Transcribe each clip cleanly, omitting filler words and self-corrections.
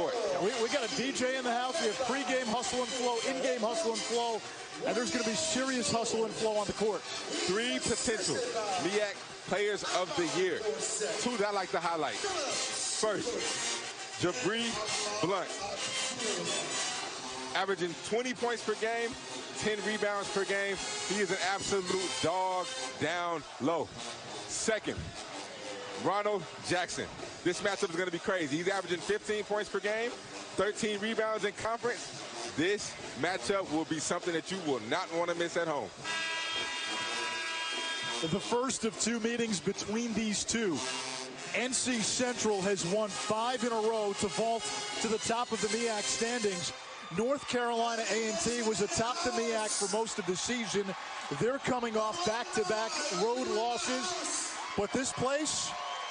court. We got a DJ in the house. We have pregame hustle and flow, in-game hustle and flow, and there's going to be serious hustle and flow on the court. 3 potential MEAC Players of the Year. 2 that I like to highlight. First, Jabri Blunt, averaging 20 points per game, 10 rebounds per game. He is an absolute dog down low. Second, Ronald Jackson. This matchup is going to be crazy. He's averaging 15 points per game, 13 rebounds in conference. This matchup will be something that you will not want to miss at home. The first of 2 meetings between these two. NC Central has won 5 in a row to vault to the top of the MEAC standings. North Carolina A&T was atop the MEAC for most of the season. They're coming off back-to-back road losses. But this place,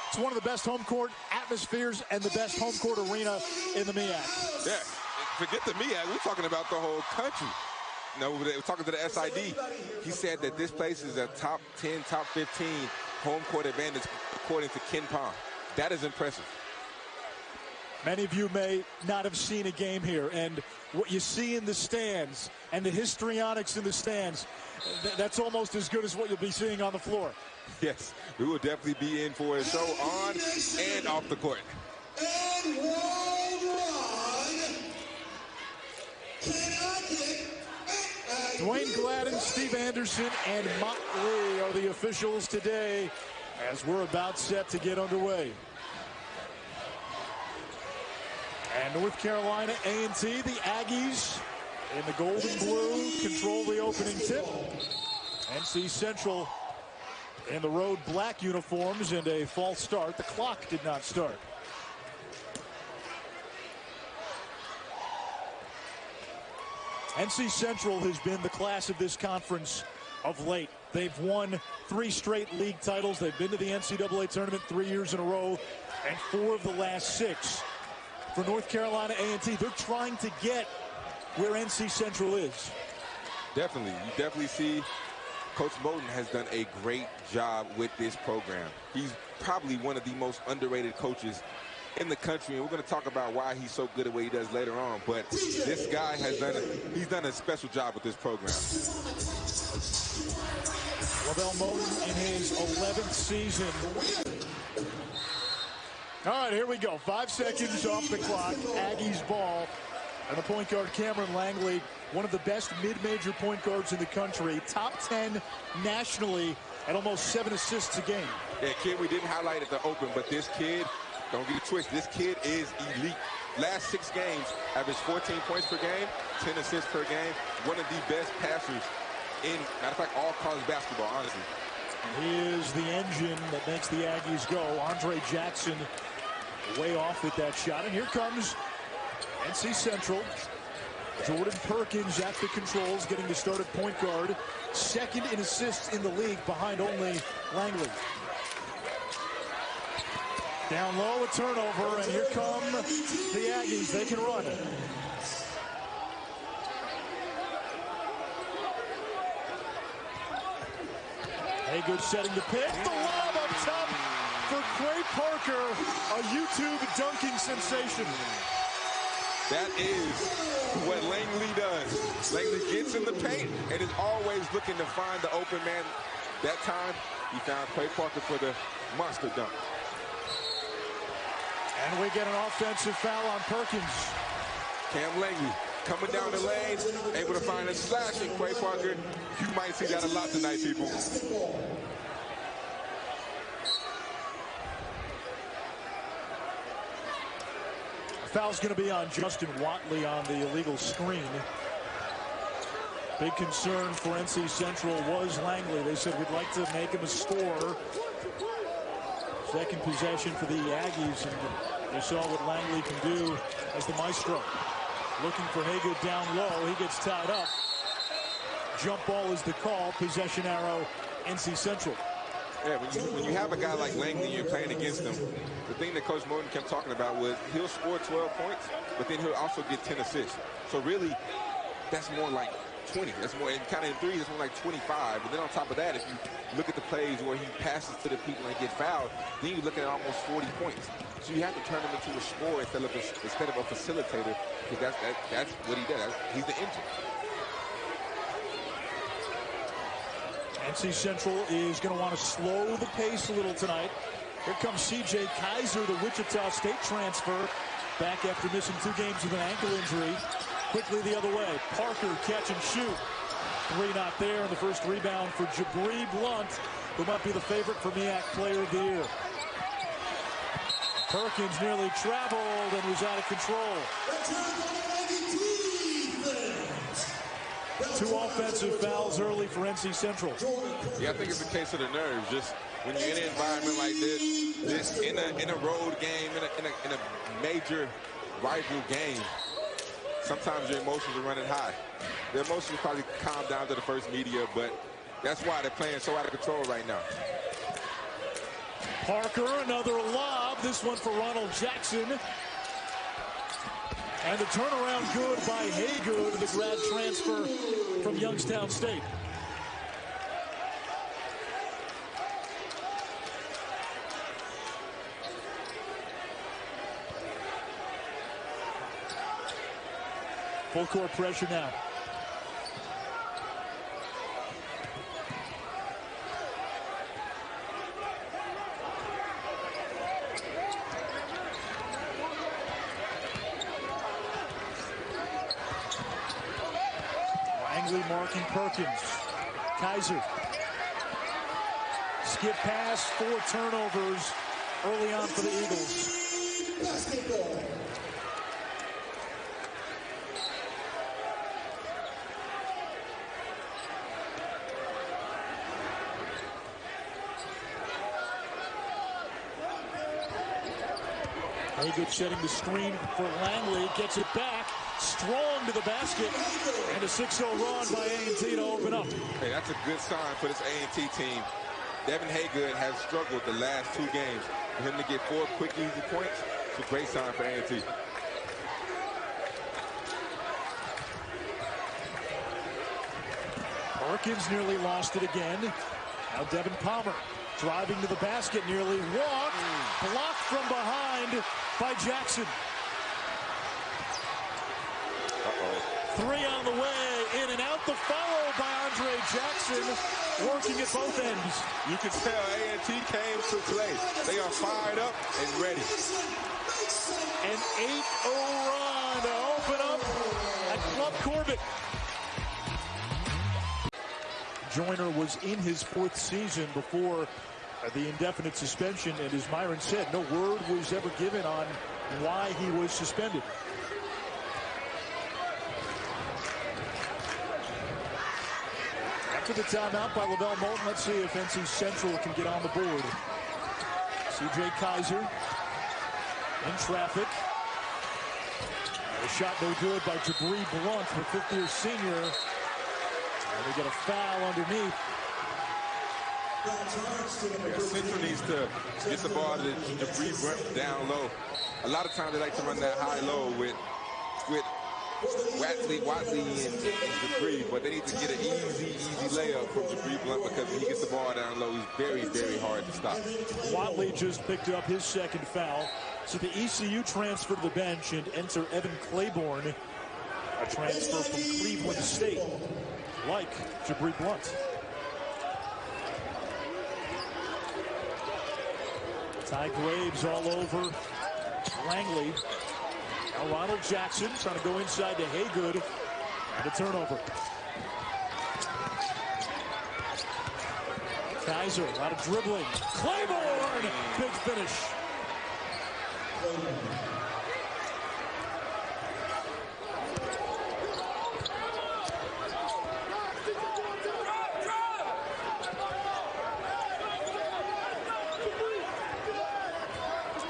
it's one of the best home court atmospheres and the best home court arena in the MEAC. Yeah, forget the MEAC. We're talking about the whole country. No, we're talking to the SID. He said that this place is a top 10, top 15 home court advantage according to Ken Pom. That is impressive. Many of you may not have seen a game here, and what you see in the stands and the histrionics in the stands, that's almost as good as what you'll be seeing on the floor. Yes, we will definitely be in for a show on and off the court. And one run. Cannot hit. Dwayne Gladden, Steve Anderson, and Motley are the officials today as we're about set to get underway. And North Carolina A&T, the Aggies in the gold and blue, control the opening tip. NC Central in the road black uniforms and a false start. The clock did not start. NC Central has been the class of this conference of late. They've won 3 straight league titles. They've been to the NCAA tournament 3 years in a row and 4 of the last 6. For North Carolina A&T, they're trying to get where NC Central is. Definitely. You definitely see Coach Moten has done a great job with this program. He's probably one of the most underrated coaches in the country, and we're going to talk about why he's so good at what he does later on. But this guy has done a special job with this program. Lavelle Moten in his 11th season. All right, here we go. 5 seconds off the clock. Aggies ball. And the point guard, Cameron Langley, one of the best mid-major point guards in the country. Top 10 nationally at almost 7 assists a game. Yeah, kid we didn't highlight at the open, but this kid, don't get it twisted, this kid is elite. Last 6 games, averaged 14 points per game, 10 assists per game. One of the best passers in, matter of fact, all college basketball, honestly. He is the engine that makes the Aggies go. Andre Jackson way off with that shot. And here comes NC Central. Jordan Perkins at the controls, getting the start at point guard. 2nd in assists in the league, behind only Langley. Down low, a turnover, and here come the Aggies. They can run. Haygood setting the pick. The lob up top for Quay Parker, a YouTube dunking sensation. That is what Langley does. Langley gets in the paint and is always looking to find the open man. That time, he found Quay Parker for the monster dunk. And we get an offensive foul on Perkins. Cam Langley coming down the lane, able to find a slash in Quay Parker. You might see that a lot tonight, people. Foul's going to be on Justin Watley on the illegal screen. Big concern for NC Central was Langley. They said, we'd like to make him a scorer. 2nd possession for the Aggies, and you saw what Langley can do as the maestro. Looking for Haygood down low. He gets tied up. Jump ball is the call. Possession arrow, NC Central. Yeah, when you have a guy like Langley, you're playing against him. The thing that Coach Moten kept talking about was he'll score 12 points, but then he'll also get 10 assists. So really, that's more like 20. That's more, and kind of in threes, that's more like 25. But then on top of that, if you look at the plays where he passes to the people and get fouled, then you're looking at almost 40 points. So you have to turn him into a scorer instead of a facilitator, because that's what he does. He's the engine. NC Central is going to want to slow the pace a little tonight. Here comes C.J. Kaiser, the Wichita State transfer, back after missing 2 games with an ankle injury. Quickly the other way. Parker catch and shoot. 3 not there, and the first rebound for Jabri Blunt, who might be the favorite for MEAC Player of the Year. Perkins nearly traveled and was out of control. 2 offensive fouls early for NC Central. Yeah, I think it's a case of the nerves. Just when you're in an environment like this in a road game, in a major rival game, sometimes your emotions are running high. The emotions probably calm down to the first media, but that's why they're playing so out of control right now. Parker, another lob. This one for Ronald Jackson. And the turnaround good by Haygood, the grad transfer from Youngstown State. Full court pressure now. Langley marking Perkins. Kaiser. Skip pass, 4 turnovers early on for the Eagles. Basketball. Haygood setting the screen for Langley. Gets it back. Strong to the basket. And a 6-0 run by A&T to open up. Hey, that's a good sign for this A&T team. Devin Haygood has struggled the last 2 games. For him to get 4 quick, easy points, it's a great sign for A&T. Perkins nearly lost it again. Now Devin Palmer driving to the basket, nearly walked. Blocked from behind by Jackson. 3 on the way, in and out. The follow by Andre Jackson, working at both ends. You can tell A&T came to play. They are fired up and ready. An 8-0 run to open up at Club Corbett. Joyner was in his 4th season before the indefinite suspension, and as Myron said, no word was ever given on why he was suspended. After the timeout by Lavelle Moulton, let's see if NC Central can get on the board. C.J. Kaiser in traffic. A shot no good by Jabri Blunt, the 5th-year senior. And they get a foul underneath. Yeah, Central needs to get the ball to Jabri Blunt down low. A lot of times they like to run that high-low with Watley and Jabri, but they need to get an easy layup from Jabri Blunt, because when he gets the ball down low, he's very, very hard to stop. Watley just picked up his 2nd foul. So the ECU transfer to the bench and enter Evan Claiborne, a transfer from Cleveland State, like Jabri Blunt. Ty Graves all over Langley. Now Ronald Jackson trying to go inside to Haygood, and a turnover. Kaiser, a lot of dribbling. Claiborne, big finish.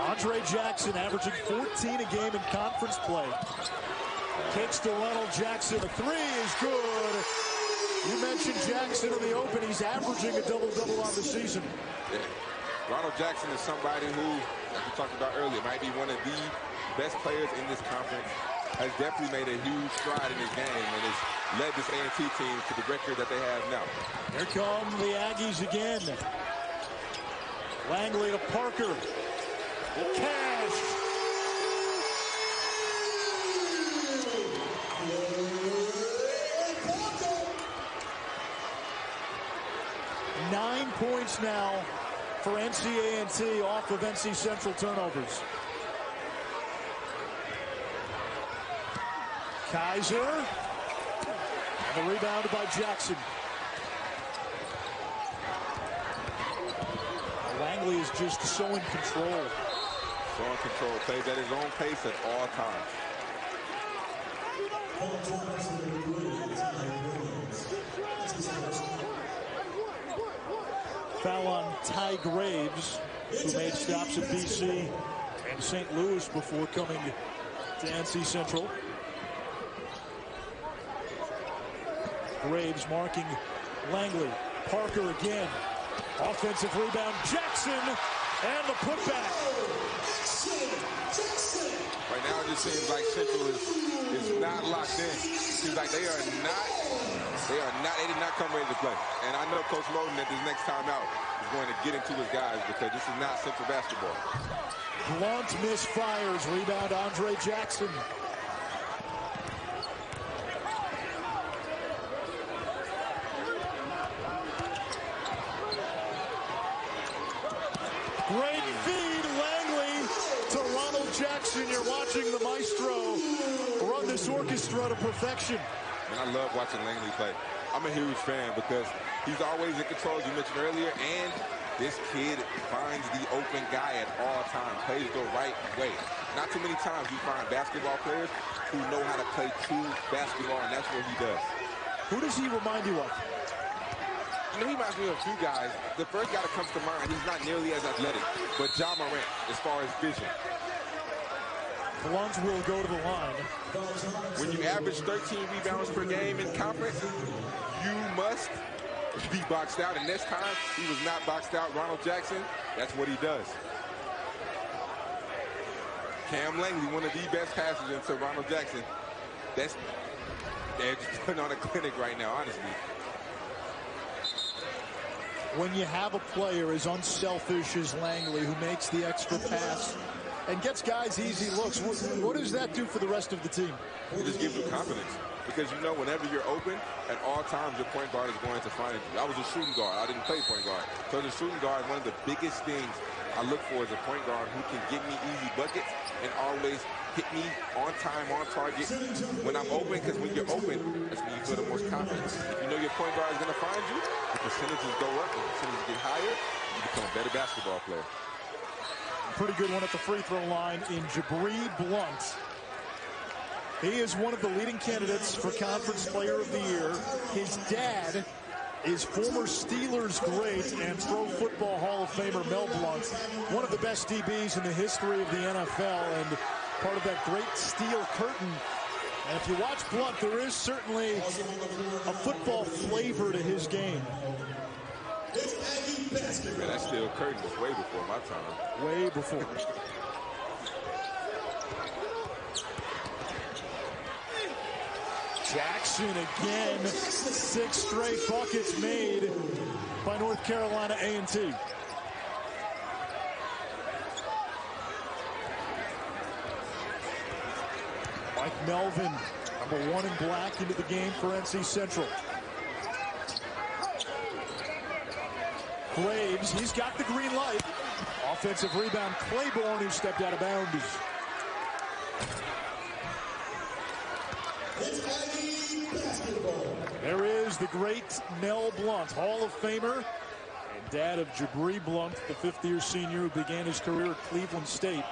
Andre Jackson averaging 14 a game in conference play. Kicks to Ronald Jackson. A 3 is good. You mentioned Jackson in the open. He's averaging a double-double on the season. Yeah. Ronald Jackson is somebody who, like we talked about earlier, might be one of the best players in this conference. Has definitely made a huge stride in his game and is led this A&T team to the record that they have now. Here come the Aggies again. Langley to Parker. Cash. Nine points now for NC off of NC Central turnovers. Kaiser. And the rebound by Jackson. Langley is just so in control. So in control. Plays at his own pace at all times. Foul on Ty Graves, who made stops at BC and St. Louis before coming to NC Central. Graves marking Langley. Parker again. Offensive rebound. Jackson and the putback. Right now it just seems like Central is not locked in. Seems like they did not come ready to play. And I know Coach Loden at this next time out is going to get into his guys because this is not Central basketball. Blunt misfires. Rebound Andre Jackson. Great feed, Langley to Ronald Jackson. You're watching the maestro run this orchestra to perfection. And I love watching Langley play. I'm a huge fan because he's always in control, as you mentioned earlier, and this kid finds the open guy at all times, plays the right way. Not too many times you find basketball players who know how to play true basketball, and that's what he does. Who does he remind you of? He reminds me of a few guys. The first guy that comes to mind, he's not nearly as athletic, but Ja Morant, as far as vision. Blunt will go to the line. When you average 13 rebounds per game in conference, you must be boxed out. And this time, he was not boxed out. Ronald Jackson, that's what he does. Cam Langley, one of the best passers into Ronald Jackson. They're just putting on a clinic right now, honestly. When you have a player as unselfish as Langley who makes the extra pass and gets guys easy looks, what does that do for the rest of the team? It just gives you confidence because you know whenever you're open, at all times your point guard is going to find you. I was a shooting guard. I didn't play point guard. So as a shooting guard, one of the biggest things I look for is a point guard who can give me easy buckets and always hit me on time, on target when I'm open, because when you're open, that's when you feel the most confidence. If you know your point guard is going to find you, the percentages go up, the percentages get higher, you become a better basketball player. Pretty good one at the free throw line in Jabri Blunt. He is one of the leading candidates for Conference Player of the Year. His dad is former Steelers great and Pro Football Hall of Famer Mel Blunt, one of the best DBs in the history of the NFL and part of that great steel curtain. And if you watch Blunt, there is certainly a football flavor to his game. Man, that steel curtain was way before my time. Way before. Jackson again, 6 straight buckets made by North Carolina A&T. Mike Melvin, number 1 in black, into the game for NC Central. Graves, he's got the green light. Offensive rebound, Claiborne, who stepped out of bounds. There is the great Mel Blunt, Hall of Famer, and dad of Jabri Blunt, the 5th-year senior who began his career at Cleveland State.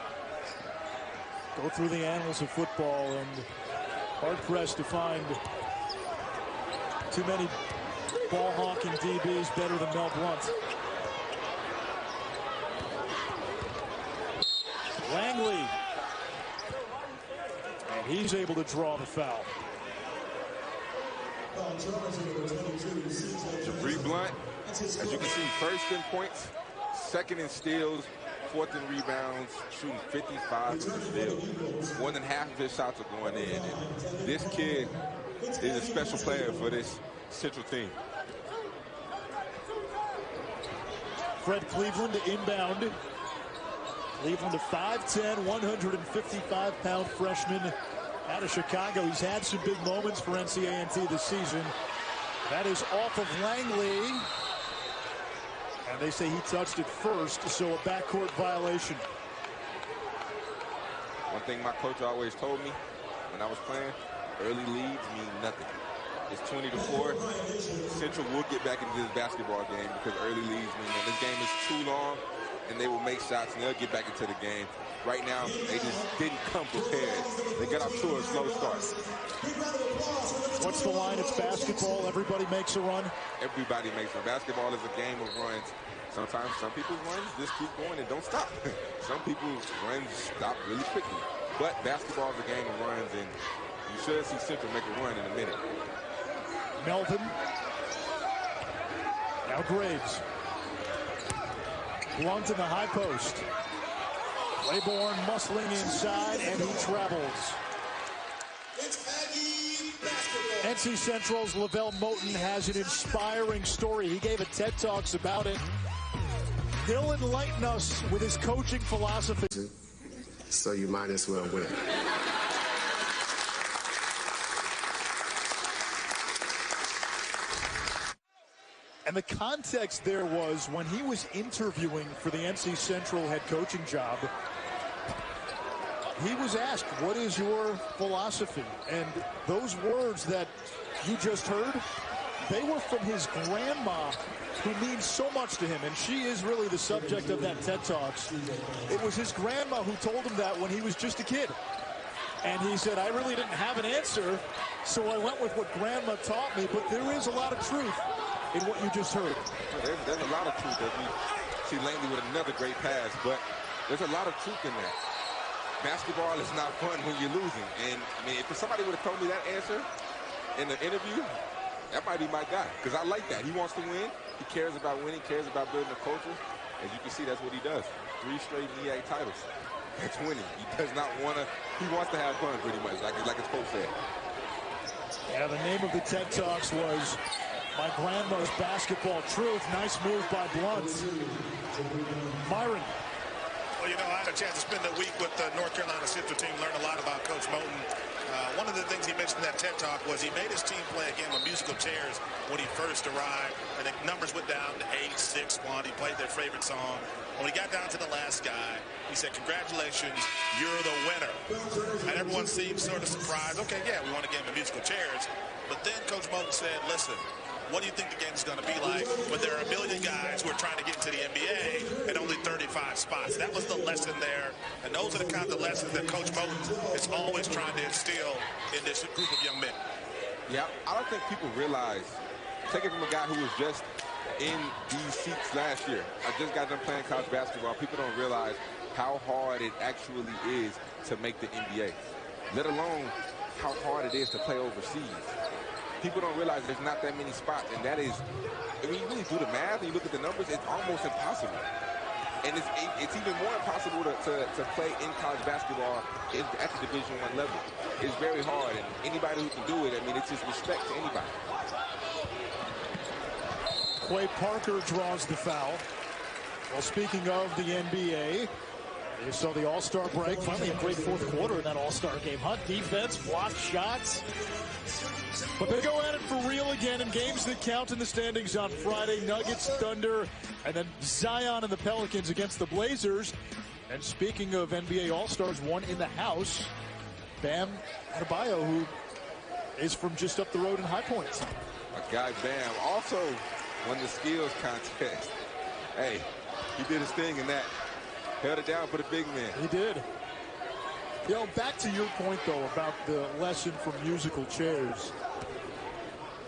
Go through the annals of football and hard-pressed to find too many ball-hawking DBs better than Mel Blunt. Langley. And he's able to draw the foul. Jabri Blunt, as you can see, 1st in points, 2nd in steals, 4th in rebounds, shooting 55 from the field. More than half of his shots are going in. And this kid is a special player for this Central team. Fred Cleveland to inbound. Cleveland, a 5'10", 155-pound freshman out of Chicago. He's had some big moments for NC this season. That is off of Langley. And they say he touched it first, so a backcourt violation. One thing my coach always told me when I was playing, early leads mean nothing. It's 20-4. Central will get back into this basketball game because early leads mean that this game is too long, and they will make shots, and they'll get back into the game. Right now, they just didn't come prepared. They got off to a slow start. What's the line? It's basketball. Everybody makes a run. Everybody makes a run. Basketball is a game of runs. Sometimes some people's runs just keep going and don't stop. Some people's runs stop really quickly. But basketball is a game of runs, and you should see Central make a run in a minute. Melvin. Now Graves. Blunt in the high post. Claiborne muscling inside, and he travels. NC Central's Lavelle Moten has an inspiring story. He gave a TED Talks about it. He'll enlighten us with his coaching philosophy. So you might as well win. And the context there was when he was interviewing for the NC Central head coaching job, he was asked, what is your philosophy? And those words that you just heard, they were from his grandma, who means so much to him. And she is really the subject of that TED Talks. It was his grandma who told him that when he was just a kid. And he said, I really didn't have an answer, so I went with what grandma taught me. But there is a lot of truth in what you just heard. There's a lot of truth that we see Langley with another great pass, but there's a lot of truth in that. Basketball is not fun when you're losing. And I mean, if somebody would have told me that answer in the interview, that might be my guy, because I like that. He wants to win. He cares about winning, cares about building a culture. As you can see, that's what he does. 3 straight MEAC titles. That's winning. He does not want to, he wants to have fun pretty much, like his coach said. Yeah, the name of the TED Talks was My Grandma's Basketball Truth. Nice move by Blunt. Myron. Well, you know, I had a chance to spend a week with the North Carolina Central team, learn a lot about Coach Moten. One of the things he mentioned in that TED Talk was he made his team play a game of musical chairs when he first arrived. I think numbers went down to 8, 6, 1. He played their favorite song. When he got down to the last guy, he said, congratulations, you're the winner. And everyone seemed sort of surprised. Okay, yeah, we want a game of musical chairs. But then Coach Moten said, listen, what do you think the game is going to be like when there are a million guys who are trying to get into the NBA and only 35 spots? That was the lesson there. And those are the kind of lessons that Coach Moten is always trying to instill in this group of young men. Yeah, I don't think people realize, take it from a guy who was just in these seats last year. I just got done playing college basketball. People don't realize how hard it actually is to make the NBA, let alone how hard it is to play overseas. People don't realize there's not that many spots, and that is, when you really do the math and you look at the numbers, it's almost impossible. And it's even more impossible to play in college basketball at the Division I level. It's very hard, and anybody who can do it, I mean, it's just respect to anybody. Quay Parker draws the foul. Well, speaking of the NBA, you saw the All-Star break. Finally a great fourth quarter in that All-Star game. Hot defense, blocked shots. But they go at it for real again in games that count in the standings on Friday. Nuggets, Thunder, and then Zion and the Pelicans against the Blazers. And speaking of NBA All-Stars, one in the house, Bam Adebayo, who is from just up the road in High Point. A guy, Bam, also won the skills contest. Hey, he did his thing in that. Held it down for the big man. He did. You know, back to your point, though, about the lesson from musical chairs.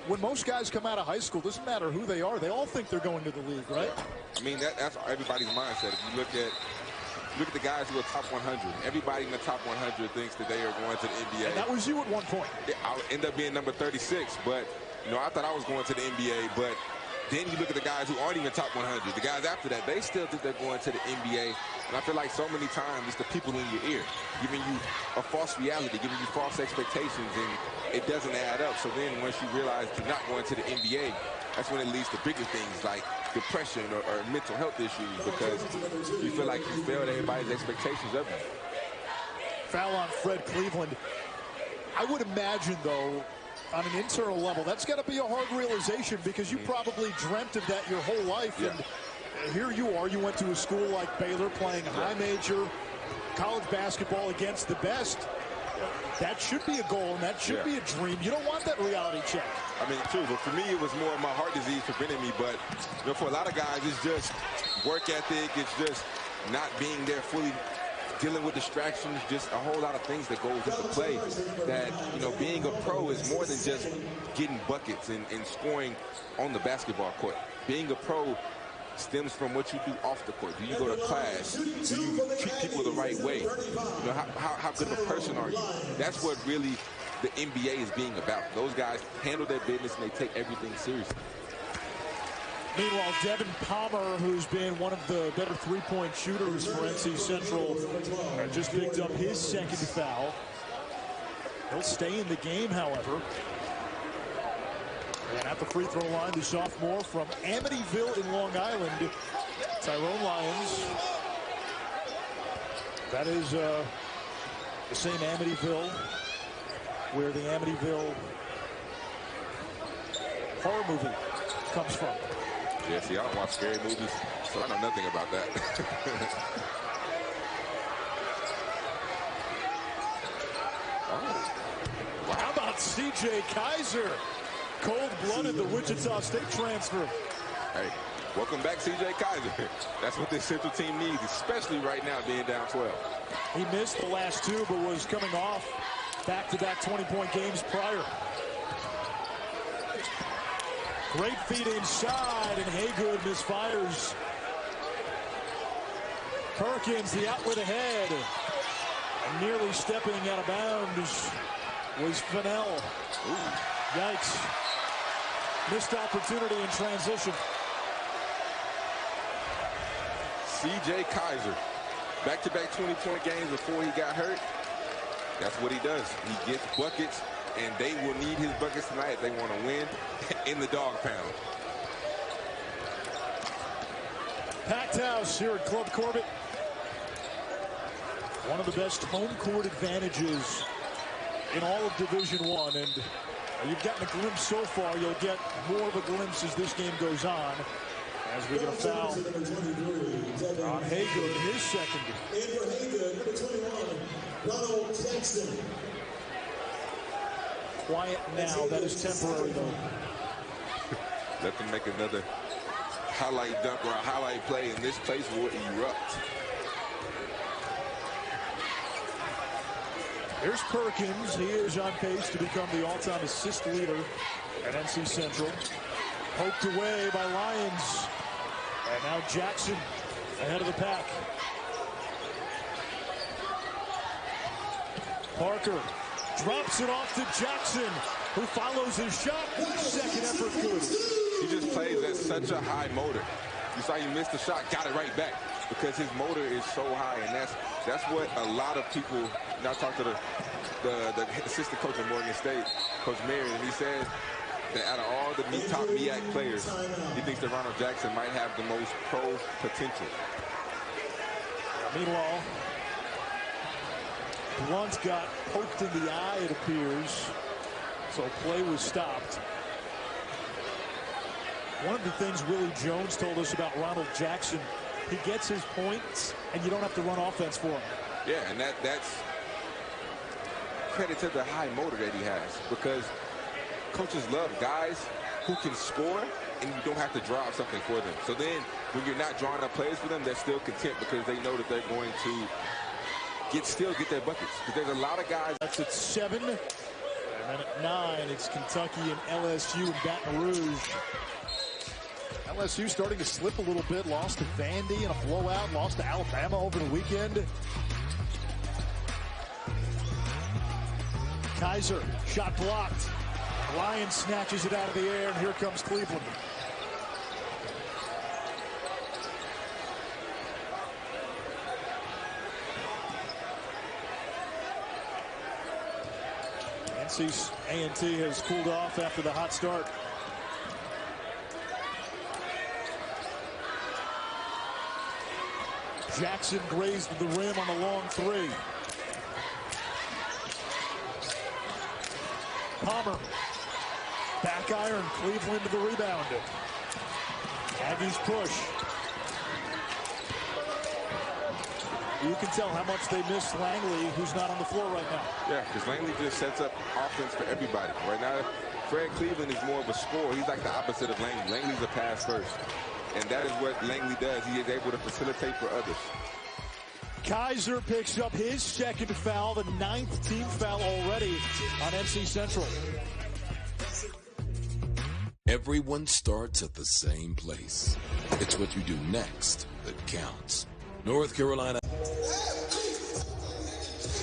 When most guys come out of high school, doesn't matter who they are, they all think they're going to the league, right? I mean, that's everybody's mindset. If you look at the guys who are top 100, everybody in the top 100 thinks that they are going to the NBA. And that was you at one point. I'll end up being number 36, but, you know, I thought I was going to the NBA, but Then you look at the guys who aren't even top 100. The guys after that, they still think they're going to the NBA. And I feel like so many times it's the people in your ear giving you a false reality, giving you false expectations, and it doesn't add up. So then once you realize you're not going to the NBA, that's when it leads to bigger things like depression or mental health issues, because you feel like you failed everybody's expectations of you. Foul on Fred Cleveland. I would imagine, though, on an internal level, that's got to be a hard realization, because you probably dreamt of that your whole life. Yeah. And here you are. You went to a school like Baylor playing high major college basketball against the best. That should be a goal, and that should be a dream. You don't want that reality check. I mean, true, but for me, it was more my heart disease preventing me. But, you know, for a lot of guys, it's just work ethic. It's just not being there fully, dealing with distractions, just a whole lot of things that goes into play. That, you know, being a pro is more than just getting buckets and scoring on the basketball court. Being a pro stems from what you do off the court. Do you go to class? Do you treat people the right way? You know, how good of a person are you? That's what really the NBA is being about. Those guys handle their business and they take everything seriously. Meanwhile, Devin Palmer, who's been one of the better three-point shooters for NC Central, just picked up his second foul. He'll stay in the game, however. And at the free throw line, the sophomore from Amityville in Long Island, Tyrone Lyons. That is the same Amityville where the Amityville horror movie comes from. Yeah, see, I don't watch scary movies, so I know nothing about that. Wow. How about C.J. Kaiser? Cold-blooded, the Wichita State transfer. Hey, welcome back, C.J. Kaiser. That's what this Central team needs, especially right now being down 12. He missed the last two, but was coming off back-to-back 20-point games prior. Great feed inside, and Haygood misfires. Perkins, the outlet ahead. And nearly stepping out of bounds was Fennell. Yikes. Missed opportunity in transition. C.J. Kaiser, back-to-back 20-point games before he got hurt. That's what he does. He gets buckets, and they will need his buckets tonight if they want to win in the dog pound. Packed house here at Club Corbett. One of the best home court advantages in all of Division I, and you've gotten a glimpse so far. You'll get more of a glimpse as this game goes on, as we get a foul on Haygood, his second. And for Haygood, number 21, Ronald Jackson. Quiet now. That is temporary, though. Let them make another highlight dunk or a highlight play, and this place will erupt. Here's Perkins. He is on pace to become the all-time assist leader at NC Central. Poked away by Lyons. And now Jackson ahead of the pack. Parker drops it off to Jackson, who follows his shot. Second effort good. He just plays at such a high motor. You saw he missed the shot, got it right back, because his motor is so high, and that's what a lot of people. Now talk to the assistant coach at Morgan State, Coach Marion, and he said that out of all the top MEAC players, he thinks that Ronald Jackson might have the most pro potential. Meanwhile, Blunt got poked in the eye, it appears, so play was stopped. One of the things Willie Jones told us about Ronald Jackson, he gets his points, and you don't have to run offense for him. Yeah, and that's credit to the high motor that he has, because coaches love guys who can score and you don't have to drive something for them. So then when you're not drawing up plays for them, they're still content because they know that they're going to still get their buckets. Because there's a lot of guys. That's at 7. And then at 9, it's Kentucky and LSU and Baton Rouge. LSU starting to slip a little bit. Lost to Vandy in a blowout. Lost to Alabama over the weekend. Kaiser, shot blocked. Lyons snatches it out of the air, and here comes Cleveland. NC A&T has cooled off after the hot start. Jackson grazed the rim on the long three. Palmer, back iron, Cleveland to the rebound. Aggies push. You can tell how much they miss Langley, who's not on the floor right now. Yeah, because Langley just sets up offense for everybody. Right now, Fred Cleveland is more of a scorer. He's like the opposite of Langley. Langley's a pass first. And that is what Langley does. He is able to facilitate for others. Kaiser picks up his second foul, the 9th team foul already on NC Central. Everyone starts at the same place. It's what you do next that counts. North Carolina.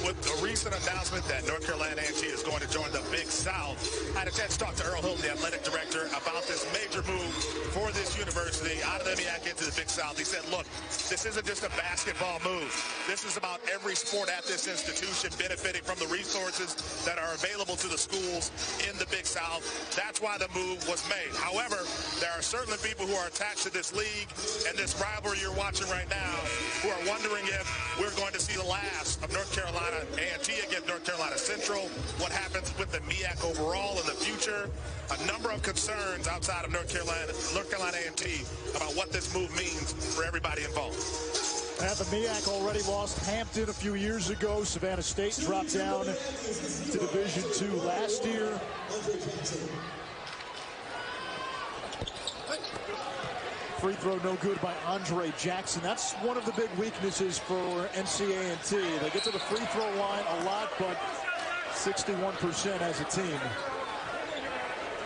With the recent announcement that North Carolina A&T is going to join the Big South, I had a chance to talk to Earl Hilton, the athletic director, about this major move for this university out of the MEAC into the Big South. He said, look, this isn't just a basketball move. This is about every sport at this institution benefiting from the resources that are available to the schools in the Big South. That's why the move was made. However, there are certainly people who are attached to this league and this rivalry you're watching right now who are wondering if we're going to see the last of North Carolina A&T against North Carolina Central. What happens with the MEAC overall in the future? A number of concerns outside of North Carolina A&T about what this move means for everybody involved. The MEAC already lost Hampton a few years ago. Savannah State dropped down to Division II last year. Free throw no good by Andre Jackson. That's one of the big weaknesses for NC A&T. They get to the free throw line a lot, but 61% as a team.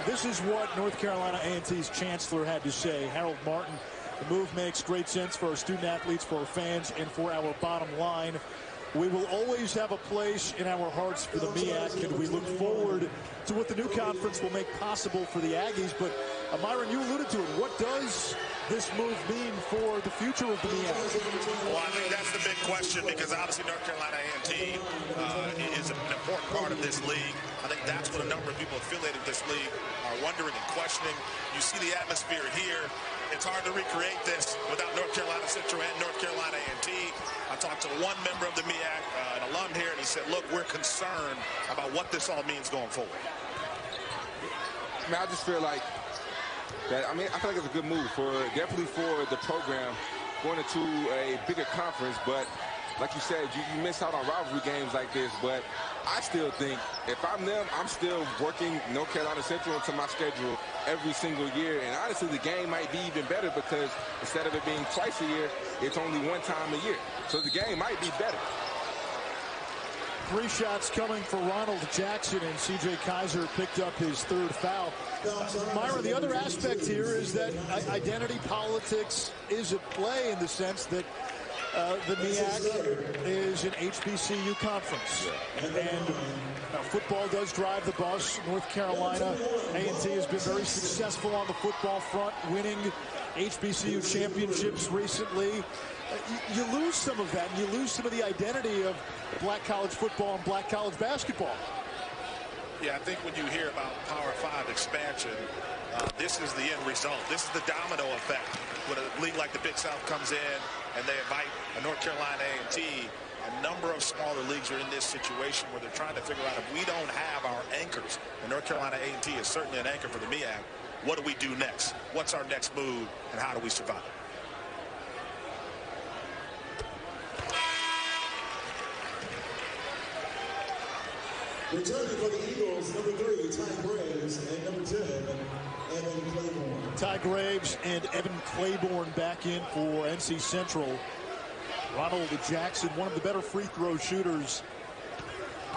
This is what North Carolina A&T's chancellor had to say. Harold Martin, the move makes great sense for our student athletes, for our fans, and for our bottom line. We will always have a place in our hearts for the MEAC, and we look forward to what the new conference will make possible for the Aggies. But, Myron, you alluded to it. What does this move mean for the future of the MEAC? Well, I think that's the big question, because obviously North Carolina A&T is an important part of this league. I think that's what a number of people affiliated with this league are wondering and questioning. You see the atmosphere here. It's hard to recreate this without North Carolina Central and North Carolina A&T. I talked to one member of the MEAC, an alum here, and he said, look, we're concerned about what this all means going forward. I just feel like that, I feel like it's a good move definitely for the program going into a bigger conference, but like you said, you miss out on rivalry games like this, but I still think if I'm them, I'm still working North Carolina Central into my schedule every single year. And honestly, the game might be even better because instead of it being twice a year, it's only one time a year. So the game might be better. 3 shots coming for Ronald Jackson, and C.J. Kaiser picked up his 3rd foul. Myra, the other aspect here is that identity politics is at play in the sense that the MEAC is an HBCU conference, and football does drive the bus. North Carolina A&T has been very successful on the football front, winning HBCU championships recently. You lose some of that, and you lose some of the identity of black college football and black college basketball. Yeah, I think when you hear about Power 5 expansion, this is the end result. This is the domino effect. When a league like the Big South comes in and they invite a North Carolina A&T, a number of smaller leagues are in this situation where they're trying to figure out if we don't have our anchors, and North Carolina A&T is certainly an anchor for the MEAC, what do we do next? What's our next move, and how do we survive? Returning for the Eagles, number 3, Ty Graves, and number 10, Evan Claiborne. Ty Graves and Evan Claiborne back in for NC Central. Ronald Jackson, one of the better free throw shooters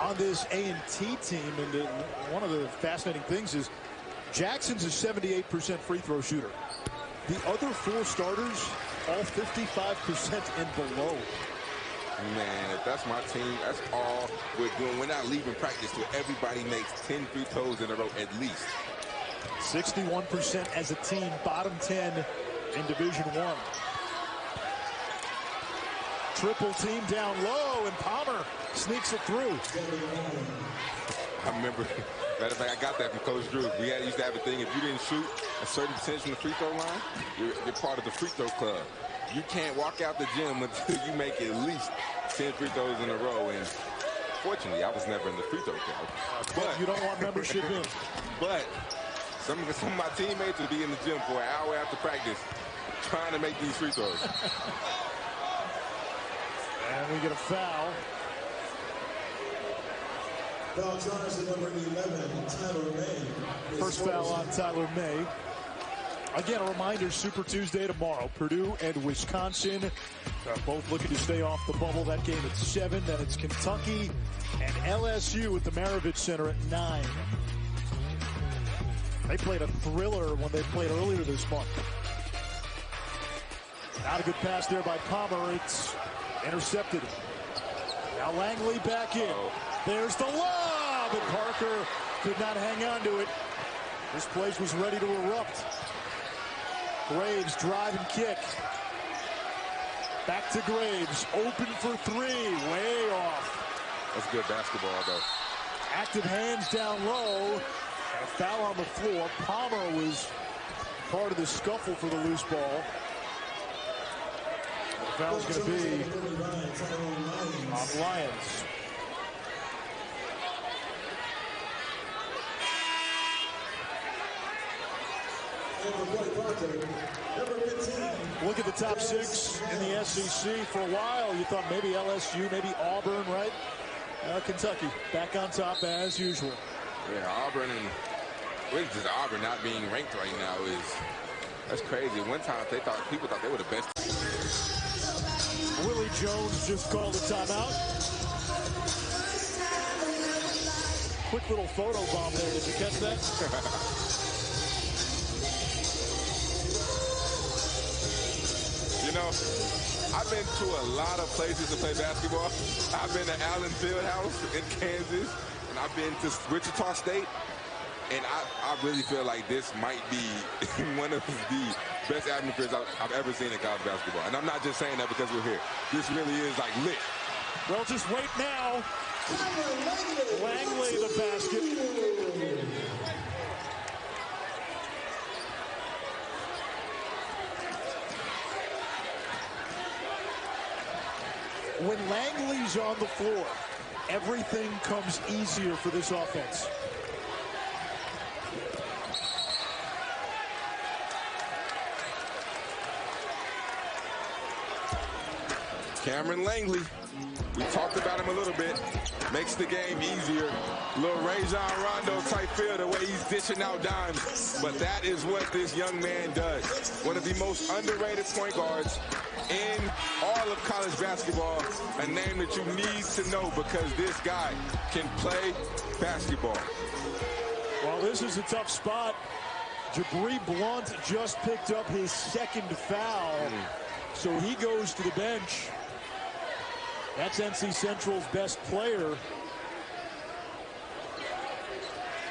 on this A&T team. And one of the fascinating things is Jackson's a 78% free throw shooter. The other 4 starters, all 55% and below. Man, if that's my team, that's all we're doing. We're not leaving practice till everybody makes 10 free throws in a row at least. 61% as a team, bottom 10 in Division I. Triple team down low, and Palmer sneaks it through. I remember, matter of fact, I got that from Coach Drew. We used to have a thing, if you didn't shoot a certain percentage from the free throw line, you're part of the free throw club. You can't walk out the gym until you make at least 10 free throws in a row. And fortunately, I was never in the free throw club. But you don't want membership in. But some of my teammates would be in the gym for an hour after practice trying to make these free throws. And we get a foul. Foul charge to number 11, Tyler May. First foul on Tyler May. Again, a reminder, Super Tuesday tomorrow. Purdue and Wisconsin both looking to stay off the bubble. That game at 7. Then it's Kentucky and LSU at the Maravich Center at 9. They played a thriller when they played earlier this month. Not a good pass there by Palmer. It's intercepted. Now Langley back in. There's the lob, and Parker could not hang on to it. This place was ready to erupt. Graves drive and kick. Back to Graves, open for 3, way off. That's good basketball, though. Active hands down low. And a foul on the floor. Palmer was part of the scuffle for the loose ball. The foul's going to be on Lyons. Look at the top 6 in the SEC. For a while, you thought maybe LSU, maybe Auburn, right? Kentucky back on top as usual. Yeah, Auburn, and really just Auburn not being ranked right now that's crazy. One time people thought they were the best. Willie Jones just called a timeout. Quick little photo bomb there. Did you catch that? You know, I've been to a lot of places to play basketball. I've been to Allen Fieldhouse in Kansas, and I've been to Wichita State. And I really feel like this might be one of the best atmospheres I've ever seen in college basketball. And I'm not just saying that because we're here. This really is like lit. Well, just wait now. Langley the basket. When Langley's on the floor, everything comes easier for this offense. Cameron Langley, we talked about him a little bit, makes the game easier. Little Rajon Rondo type feel, the way he's dishing out dimes. But that is what this young man does. One of the most underrated point guards in all of college basketball. A name that you need to know because this guy can play basketball. Well, this is a tough spot. Jabri Blunt just picked up his second foul. So he goes to the bench. That's NC Central's best player.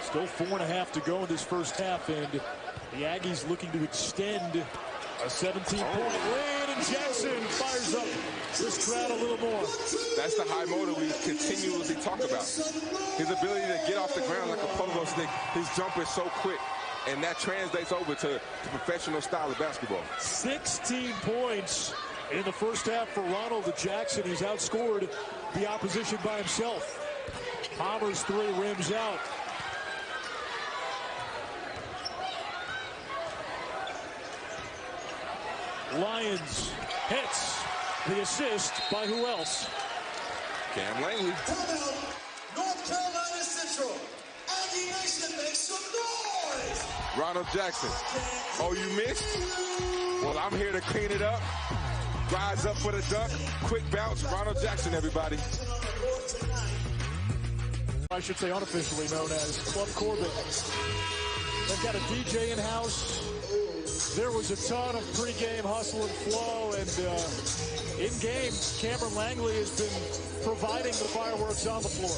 Still 4.5 to go in this first half, and the Aggies looking to extend a 17-point lead, and Jackson fires up this crowd a little more. That's the high motor we continuously talk about. His ability to get off the ground like a pogo stick. His jumper is so quick, and that translates over to professional style of basketball. 16 points in the first half for Ronald Jackson. He's outscored the opposition by himself. Palmer's 3 rims out. Lyons hits. The assist by who else? Cam Langley. Timeout, North Carolina Central. Aggie Nation, make some noise. Ronald Jackson. Oh, you missed? Well, I'm here to clean it up. Rise up for the dunk. Quick bounce. Ronald Jackson, everybody. I should say unofficially known as Club Corbett. They've got a DJ in-house. There was a ton of pregame hustle and flow, and in-game, Cameron Langley has been providing the fireworks on the floor.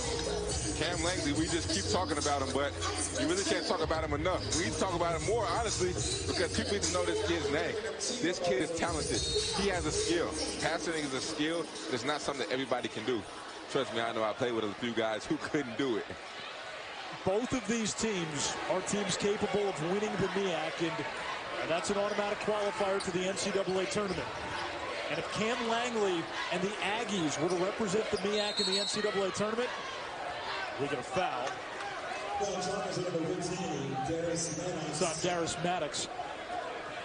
Cam Langley, we just keep talking about him, but you really can't talk about him enough. We need to talk about him more, honestly, because people need to know this kid's name. This kid is talented. He has a skill. Passing is a skill, but it's not something that everybody can do. Trust me, I know I played with a few guys who couldn't do it. both of these teams are teams capable of winning the MEAC, and that's an automatic qualifier to the NCAA tournament. And if Cam Langley and the Aggies were to represent the MEAC in the NCAA tournament, we get a foul. It's on Darius Maddox.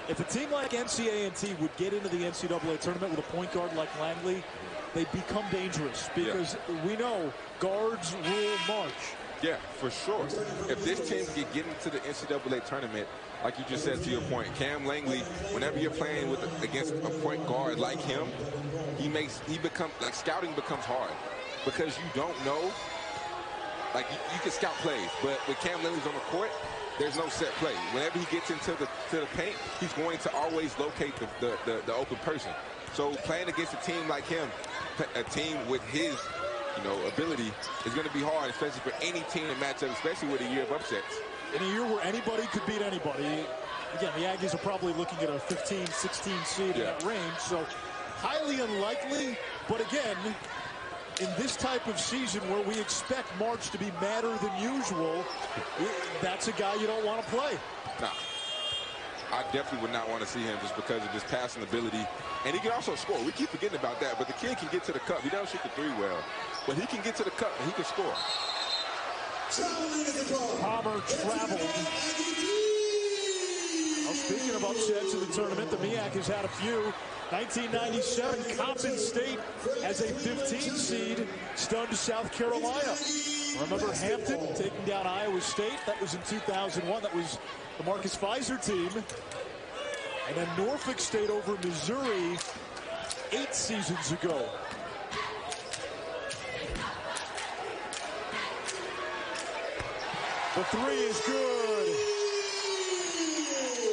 If a team like NC would get into the NCAA tournament with a point guard like Langley, they become dangerous because we know guards rule March. Yeah, for sure. If this team can get into the NCAA tournament, like you just said to your point, Cam Langley, whenever you're playing against a point guard like him, scouting becomes hard because you don't know. Like, you can scout plays, but when Cam Langley's on the court, there's no set play. Whenever he gets into the paint, he's going to always locate the open person. So playing against a team like him, a team with his ability, is going to be hard, especially for any team to match up, especially with a year of upsets. In a year where anybody could beat anybody, again, the Aggies are probably looking at a 15, 16 seed in that range, so highly unlikely, but again, in this type of season where we expect March to be madder than usual, that's a guy you don't want to play. Nah, I definitely would not want to see him just because of his passing ability. And he can also score. We keep forgetting about that, but the kid can get to the cup. He doesn't shoot the three well, but he can get to the cup and he can score. Palmer traveled. Well, speaking of upsets in the tournament, the MEAC has had a few. 1997, Compton State as a 15 seed stunned South Carolina. Remember Hampton taking down Iowa State? That was in 2001. That was the Marcus Fizer team. And then Norfolk State over Missouri 8 seasons ago. The three is good.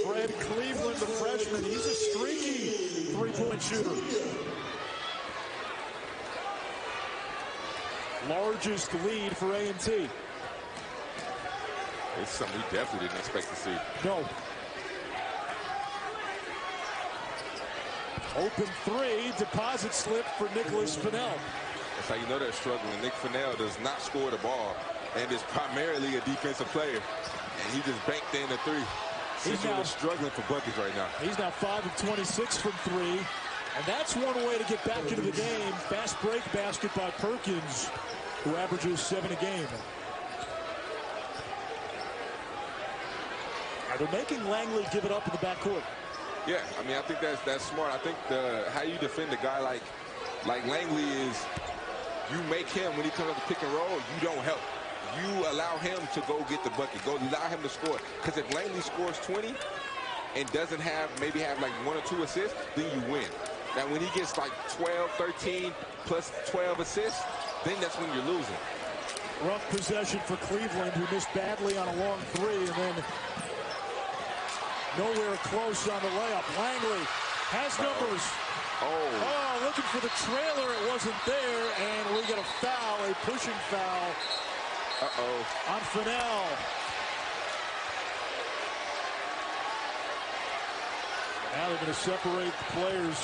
Fred Cleveland, the freshman, he's a streaky three-point shooter. Largest lead for A&T. It's something we definitely didn't expect to see. No. Open three, deposit slip for Nicholas Fennell. That's how you know they're struggling. Nick Fennell does not score the ball and is primarily a defensive player. And he just banked in the three. He's now struggling for buckets right now. He's now 5 of 26 from three. And that's one way to get back into the game. Fast break basket by Perkins, who averages 7 a game. Now they're making Langley give it up in the backcourt. Yeah, I mean, I think that's smart. I think how you defend a guy like Langley is you make him, when he comes up to pick and roll, you don't help. You allow him to go get the bucket. Go allow him to score. Because if Langley scores 20 and doesn't maybe have like 1 or 2 assists, then you win. Now, when he gets like 12, 13 plus 12 assists, then that's when you're losing. Rough possession for Cleveland, who missed badly on a long three, and then nowhere close on the layup. Langley has numbers. Oh, looking for the trailer. It wasn't there, and we get a foul, a pushing foul. On Fennell. Now they're going to separate the players.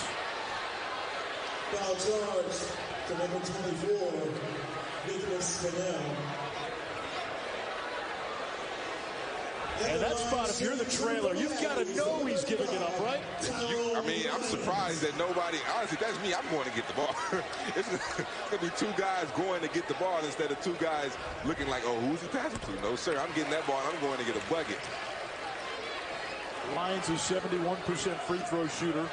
Foul charge to number 24, Nicholas Fennell. And that spot, if you're the trailer, you've got to know he's giving it up, right? I mean, I'm surprised that nobody, honestly, that's me. I'm going to get the ball. It's going to be 2 guys going to get the ball instead of 2 guys looking like, oh, who's he passing to? No, sir, I'm getting that ball, and I'm going to get a bucket. Lyons is 71% free throw shooter.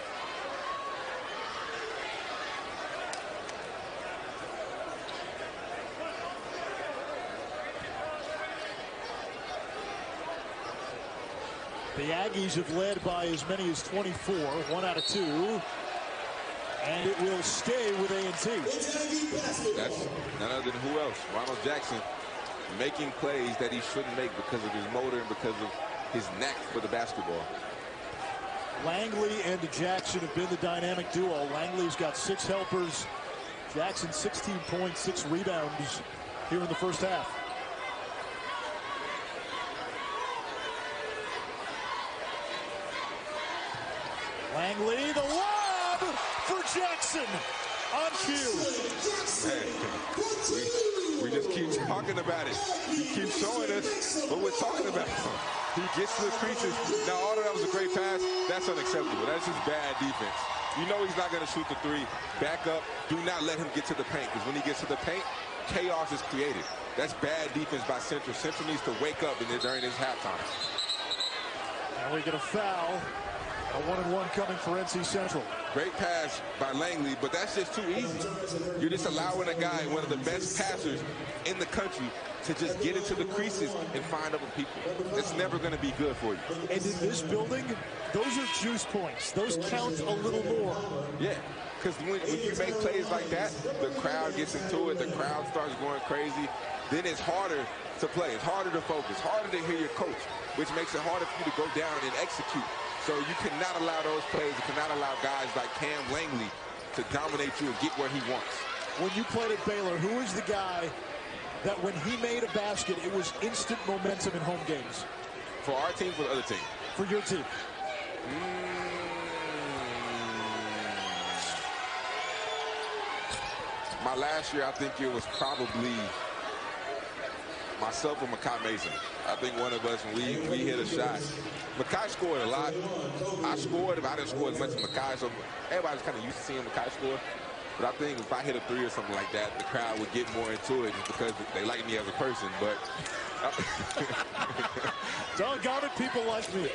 The Aggies have led by as many as 24, 1 out of 2. And it will stay with A&T. That's none other than who else? Ronald Jackson making plays that he shouldn't make because of his motor and because of his knack for the basketball. Langley and Jackson have been the dynamic duo. Langley's got 6 helpers. Jackson 16 points, 6 rebounds here in the first half. Langley, the lob for Jackson on cue. Hey, we We just keep talking about it. He keeps showing us what we're talking about. He gets to the creases. Now, although that was a great pass, that's unacceptable. That's just bad defense. You know he's not going to shoot the three. Back up. Do not let him get to the paint, because when he gets to the paint, chaos is created. That's bad defense by Central. Central needs to wake up during this halftime. And we get a foul. A 1-and-1 coming for NC Central. Great pass by Langley, but that's just too easy. You're just allowing a guy, one of the best passers in the country, to just get into the creases and find other people. It's never going to be good for you. And in this building, those are juice points. Those count a little more. Yeah, because when you make plays like that, the crowd gets into it. The crowd starts going crazy. Then it's harder to play. It's harder to focus, harder to hear your coach, which makes it harder for you to go down and execute. So you cannot allow those plays. You cannot allow guys like Cam Langley to dominate you and get where he wants. When you played at Baylor, who was the guy that when he made a basket, it was instant momentum in home games? For our team, for the other team? For your team. My last year, I think it was probably myself or Makai Mason. I think one of us, when we hit a shot. Makai scored a lot. I scored, but I didn't score as much as Makai, so everybody's kind of used to seeing Makai score. But I think if I hit a three or something like that, the crowd would get more into it just because they like me as a person. But doggone it, people like me.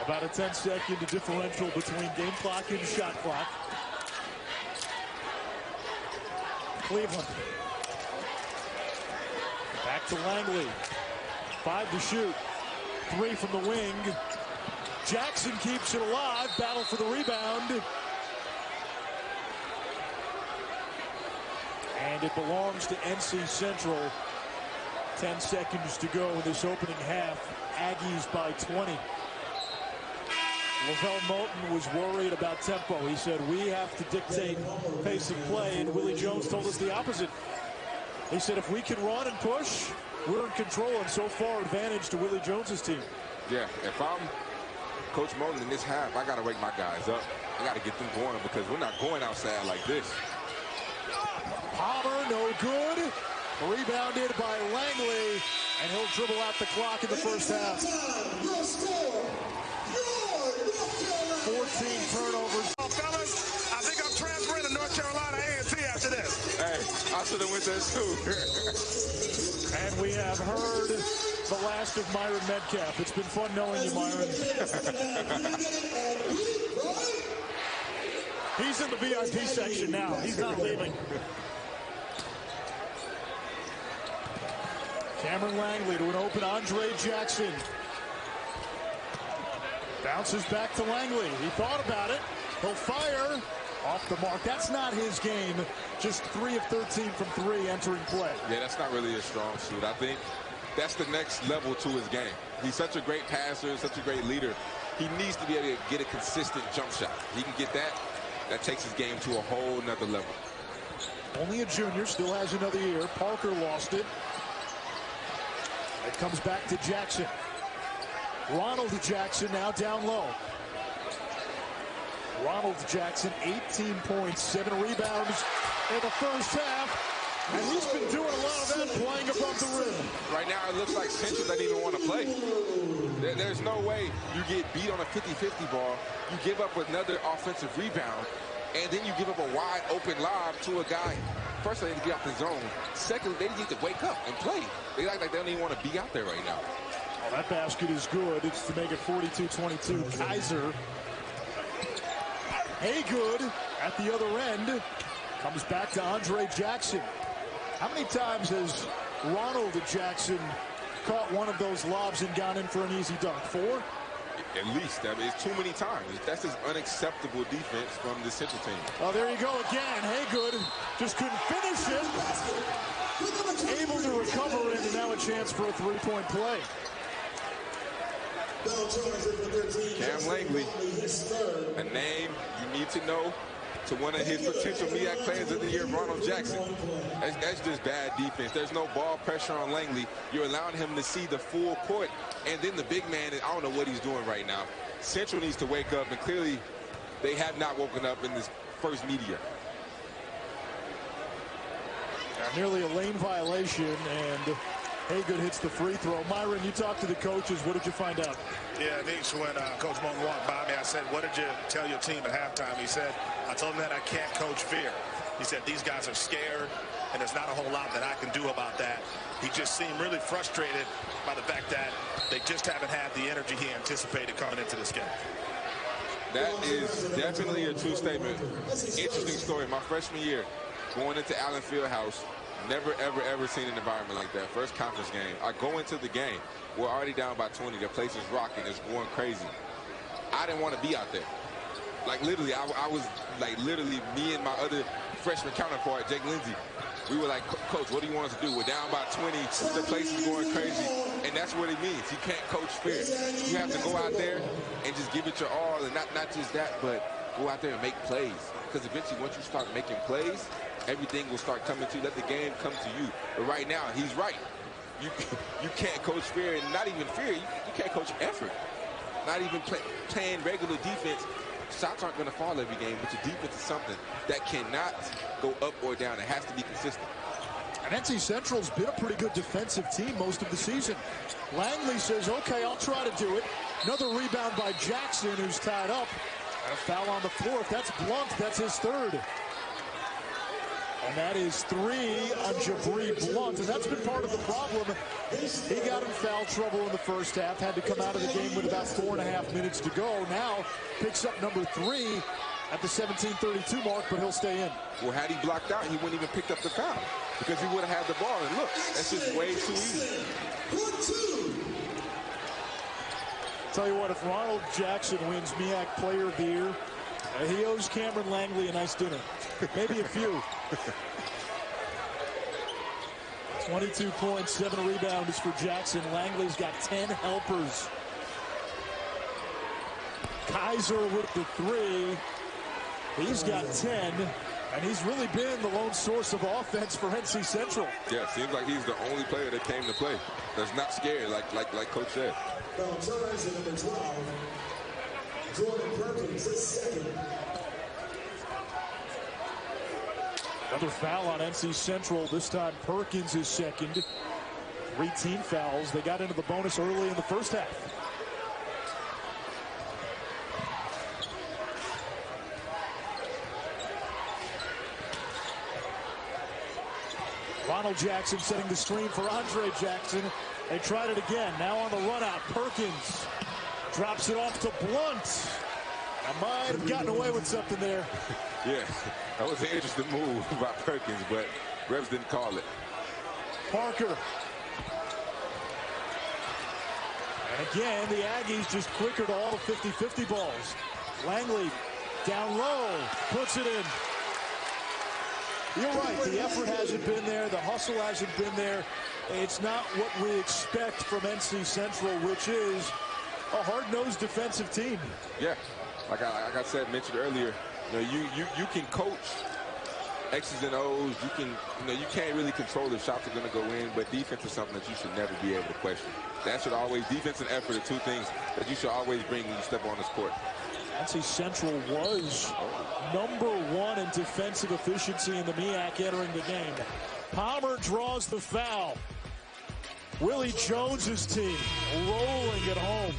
About a 10-second differential between game clock and shot clock. Cleveland. Back to Langley. 5 to shoot. 3 from the wing. Jackson keeps it alive. Battle for the rebound. And it belongs to NC Central. 10 seconds to go in this opening half. Aggies by 20. Lavelle Moulton was worried about tempo. He said, we have to dictate pace of play, and Willie Jones told us the opposite. He said, if we can run and push, we're in control, and so far advantage to Willie Jones's team. Yeah, if I'm Coach Moulton in this half, I got to wake my guys up. I got to get them going because we're not going outside like this. Palmer, no good. Rebounded by Langley, and he'll dribble out the clock in the first half. 14 turnovers. Oh, fellas, I think I'm transferring to North Carolina A&T after this. Hey, I should have went there too. And we have heard the last of Myron Metcalf. It's been fun knowing you, Myron. He's in the VIP section now. He's not leaving. Cameron Langley to an open Andre Jackson. Bounces back to Langley. He thought about it. He'll fire. Off the mark. That's not his game. Just 3 of 13 from 3 entering play. Yeah, that's not really a strong suit. I think that's the next level to his game. He's such a great passer, such a great leader. He needs to be able to get a consistent jump shot. He can get that. That takes his game to a whole nother level. Only a junior, still has another year. Parker lost it. It comes back to Jackson. Ronald Jackson now down low. Ronald Jackson, 18 points, 7 rebounds in the first half. And he's been doing a lot of that playing above the rim. Right now, it looks like Central doesn't even want to play. There's no way you get beat on a 50-50 ball. You give up another offensive rebound, and then you give up a wide open lob to a guy. First, they need to get off the zone. Second, they need to wake up and play. They act like they don't even want to be out there right now. Oh, that basket is good. It's to make it 42-22. Kaiser. Haygood at the other end. Comes back to Andre Jackson. How many times has Ronald Jackson caught one of those lobs and gone in for an easy dunk? 4? At least. I mean, it's too many times. That's just unacceptable defense from the Central team. Oh, there you go again. Haygood just couldn't finish it. Able to recover it, and now a chance for a 3-point play. Cam Langley, a name you need to know to one of his potential MEAC players of the year, Ronald Jackson. That's just bad defense. There's no ball pressure on Langley. You're allowing him to see the full court. And then the big man, I don't know what he's doing right now. Central needs to wake up, and clearly they have not woken up in this first media. Nearly a lane violation, and Haygood hits the free throw. Myron, you talked to the coaches. What did you find out? Yeah, Nietzsche, when Coach Moten walked by me, I said, what did you tell your team at halftime? He said, I told them that I can't coach fear. He said, these guys are scared, and there's not a whole lot that I can do about that. He just seemed really frustrated by the fact that they just haven't had the energy he anticipated coming into this game. That is definitely a true statement. Interesting story. My freshman year, going into Allen Fieldhouse, never, ever, ever seen an environment like that. First conference game. I go into the game. We're already down by 20. The place is rocking. It's going crazy. I didn't want to be out there. Like, literally, I was, like, literally, me and my other freshman counterpart, Jake Lindsey, we were like, Coach, what do you want us to do? We're down by 20. The place is going crazy. And that's what it means. You can't coach fear. You have to go out there and just give it your all. And not just that, but go out there and make plays. Because eventually, once you start making plays, everything will start coming to you. Let the game come to you. But right now, he's right. You can't coach fear, and not even fear. You can't coach effort. Not even playing regular defense. Shots aren't going to fall every game, but your defense is something that cannot go up or down. It has to be consistent. And NC Central's been a pretty good defensive team most of the season. Langley says, okay, I'll try to do it. Another rebound by Jackson, who's tied up. And a foul on the floor. If that's Blunt, that's his third. And that is 3 on Jabri Blunt. And that's been part of the problem. He got in foul trouble in the first half. Had to come out of the game with about 4.5 minutes to go. Now picks up number 3 at the 17:32 mark, but he'll stay in. Well, had he blocked out, he wouldn't even picked up the foul. Because he would have had the ball. And look, that's just way too easy. Tell you what, if Ronald Jackson wins MEAC Player of the Year, he owes Cameron Langley a nice dinner. Maybe a few. 22 points, 7 rebounds for Jackson. Langley's got 10 helpers. Kaiser with the 3. He's got 10. And he's really been the lone source of offense for NC Central. Yeah, seems like he's the only player that came to play. That's not scared, like Coach said. Foul charge at number 12. Jordan Perkins is second. Another foul on NC Central. This time Perkins is second. 3 team fouls. They got into the bonus early in the first half. Ronald Jackson setting the screen for Andre Jackson. They tried it again. Now on the run out. Perkins drops it off to Blunt. I might have gotten away with something there. Yeah, that was an interesting move by Perkins, but refs didn't call it. Parker. And again, the Aggies just quicker to all the 50-50 balls. Langley down low, puts it in. You're right, the effort hasn't been there, the hustle hasn't been there. It's not what we expect from NC Central, which is a hard-nosed defensive team. Yeah, like I said, mentioned earlier, you can coach X's and O's. You can't really control if shots are going to go in, but defense is something that you should never be able to question. That should always, defense and effort are 2 things that you should always bring when you step on this court. NC Central was number 1 in defensive efficiency in the MEAC entering the game. Palmer draws the foul. Willie Jones's team rolling at home.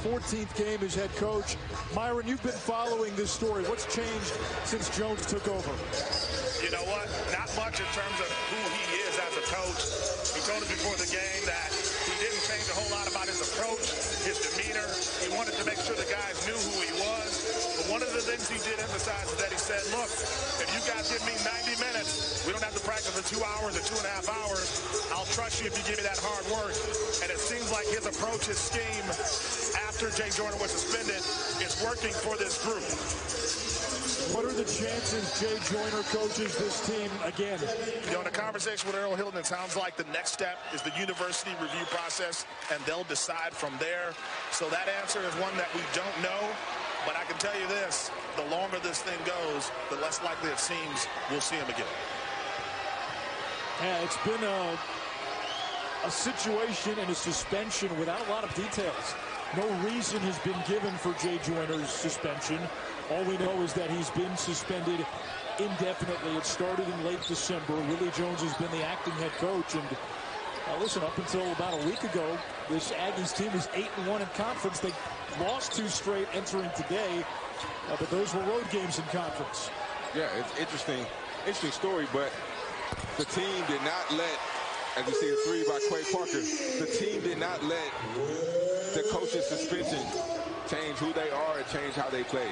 14th game as head coach. Myron, you've been following this story. What's changed since Jones took over? You know what? Not much in terms of who he is as a coach. He told us before the game that he didn't change a whole lot about his approach, his demeanor. He wanted to make sure the guys knew who he was. But one of the things he did emphasize is that he said, look, if you guys give me 90 minutes, we don't have to practice for 2 hours or 2.5 hours. I'll trust you if you give me that hard work. And it seems like his approach, his scheme, after Jay Joyner was suspended, is working for this group. What are the chances Jay Joyner coaches this team again? In a conversation with Earl Hilton, it sounds like the next step is the university review process, and they'll decide from there. So that answer is one that we don't know. But I can tell you this, the longer this thing goes, the less likely it seems we'll see him again. Yeah, it's been a situation and a suspension without a lot of details. No reason has been given for Jay Joyner's suspension. All we know is that he's been suspended indefinitely. It started in late December. Willie Jones has been the acting head coach. And listen, up until about a week ago, this Aggies team was 8-1 in conference. They lost 2 straight entering today, but those were road games in conference. Yeah, it's interesting story, but the team did not let, as you see a 3 by Quay Parker, the team did not let the coach's suspension change who they are and change how they play.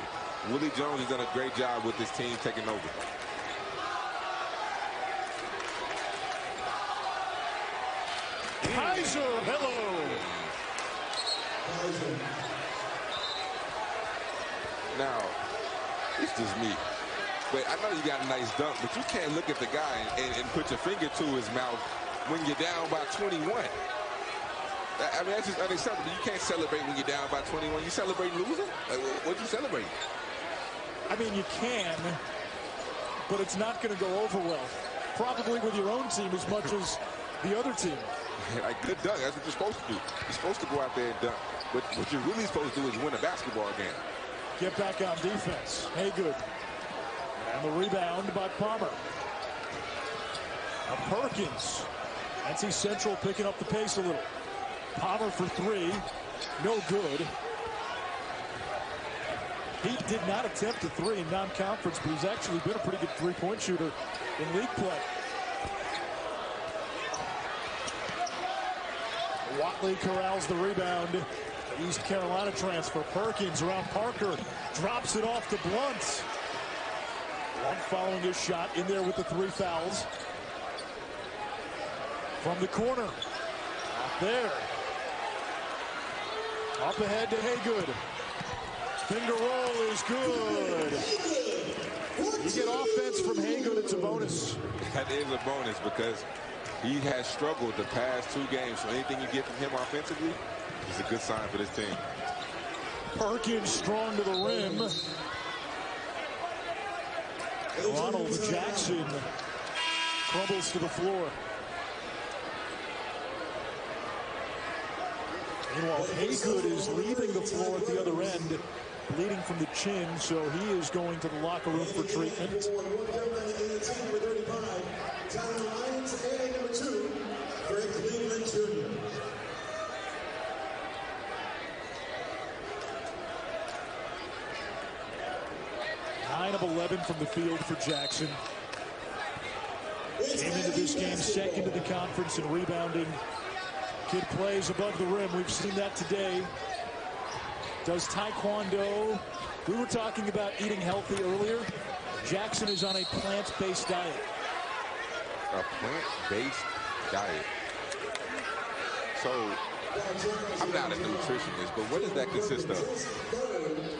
Willie Jones has done a great job with this team taking over. Kaiser, hello. Now, it's just me. But I know you got a nice dunk, but you can't look at the guy and put your finger to his mouth when you're down by 21. I mean, that's just unacceptable. You can't celebrate when you're down by 21. You celebrate losing? Like, what you celebrate? I mean, you can, but it's not going to go over well. Probably with your own team as much as the other team. Like, good dunk. That's what you're supposed to do. You're supposed to go out there and dunk. But what you're really supposed to do is win a basketball game. Get back on defense. Haygood. And the rebound by Palmer. Now Perkins. NC Central picking up the pace a little. Palmer for 3. No good. He did not attempt a 3 in non-conference, but he's actually been a pretty good three-point shooter in league play. Watley corrals the rebound. East Carolina transfer. Perkins around Parker. Drops it off to Blunt. Blunt following his shot in there with the 3 fouls. From the corner. Out there. Up ahead to Haygood. Finger roll is good. You get offense from Haygood, it's a bonus. That is a bonus because he has struggled the past 2 games. So anything you get from him offensively is a good sign for this team. Perkins strong to the rim. Ronald Jackson crumbles to the floor. Meanwhile, Haygood is leaving the floor at the other end, bleeding from the chin, so he is going to the locker room for treatment. Nine of 11 from the field for Jackson. Came into this game second in the conference in rebounding. Kid plays above the rim. We've seen that today. Does taekwondo. We were talking about eating healthy earlier. Jackson is on a plant-based diet. A plant-based diet. So, I'm not a nutritionist, but what does that consist of?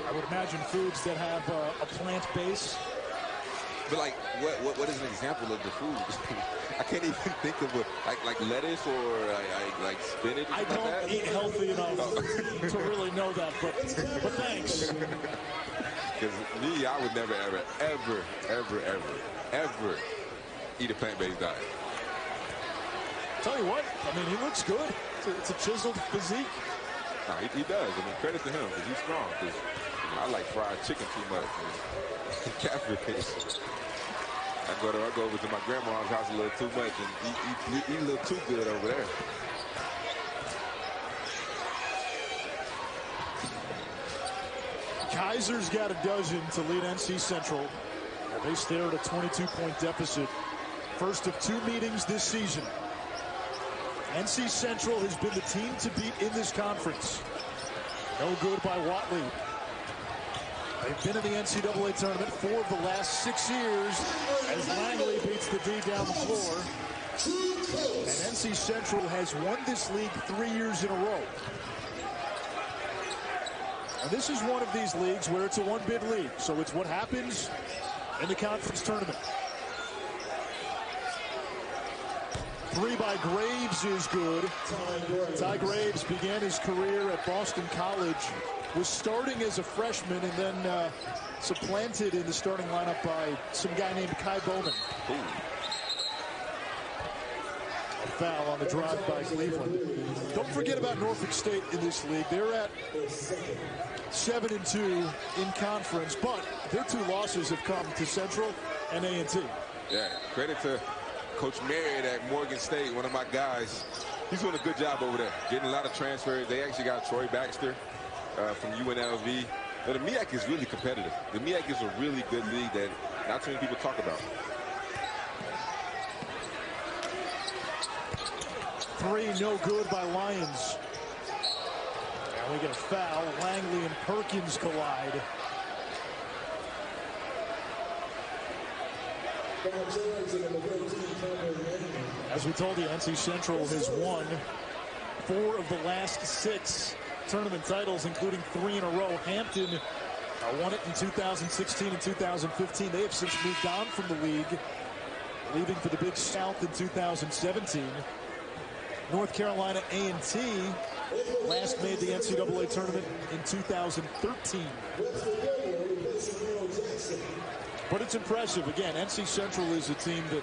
I would imagine foods that have a plant base. But like, what is an example of the food? I can't even think of what, like lettuce or like spinach. I don't eat healthy enough to really know that, but thanks. Because me, I would never, ever eat a plant-based diet. Tell you what, I mean, he looks good. It's a chiseled physique. No, he does. I mean, credit to him because he's strong. Because I like fried chicken too much. Catfish. I go over to my grandma's house a little too much and eat a little too good over there. Kaiser's got a dozen to lead NC Central. They stare at a 22-point deficit. First of 2 meetings this season. NC Central has been the team to beat in this conference. No good by Watley. They've been in the NCAA tournament 4 of the last 6 years as Langley beats the D down the floor. And NC Central has won this league 3 years in a row. And this is one of these leagues where it's a one-bid league, so it's what happens in the conference tournament. 3 by Graves is good. Ty Graves began his career at Boston College, was starting as a freshman and then supplanted in the starting lineup by some guy named Kai Bowman. foul on the drive by Cleveland. Don't forget about Norfolk State in this league. They're at 7-2 in conference, but their 2 losses have come to Central and A&T. Yeah, credit to Coach Marriott at Morgan State, one of my guys. He's doing a good job over there, getting a lot of transfers. They actually got Troy Baxter from UNLV. But the MEAC is really competitive. The MEAC is a really good league that not too many people talk about. 3 no good by Lions. And we get a foul. Langley and Perkins collide. As we told you, NC Central has won 4 of the last 6 tournament titles, including 3 in a row. Hampton won it in 2016 and 2015. They have since moved on from the league, leaving for the Big South in 2017. North Carolina A&T last made the NCAA tournament in 2013. But it's impressive. Again, NC Central is a team that,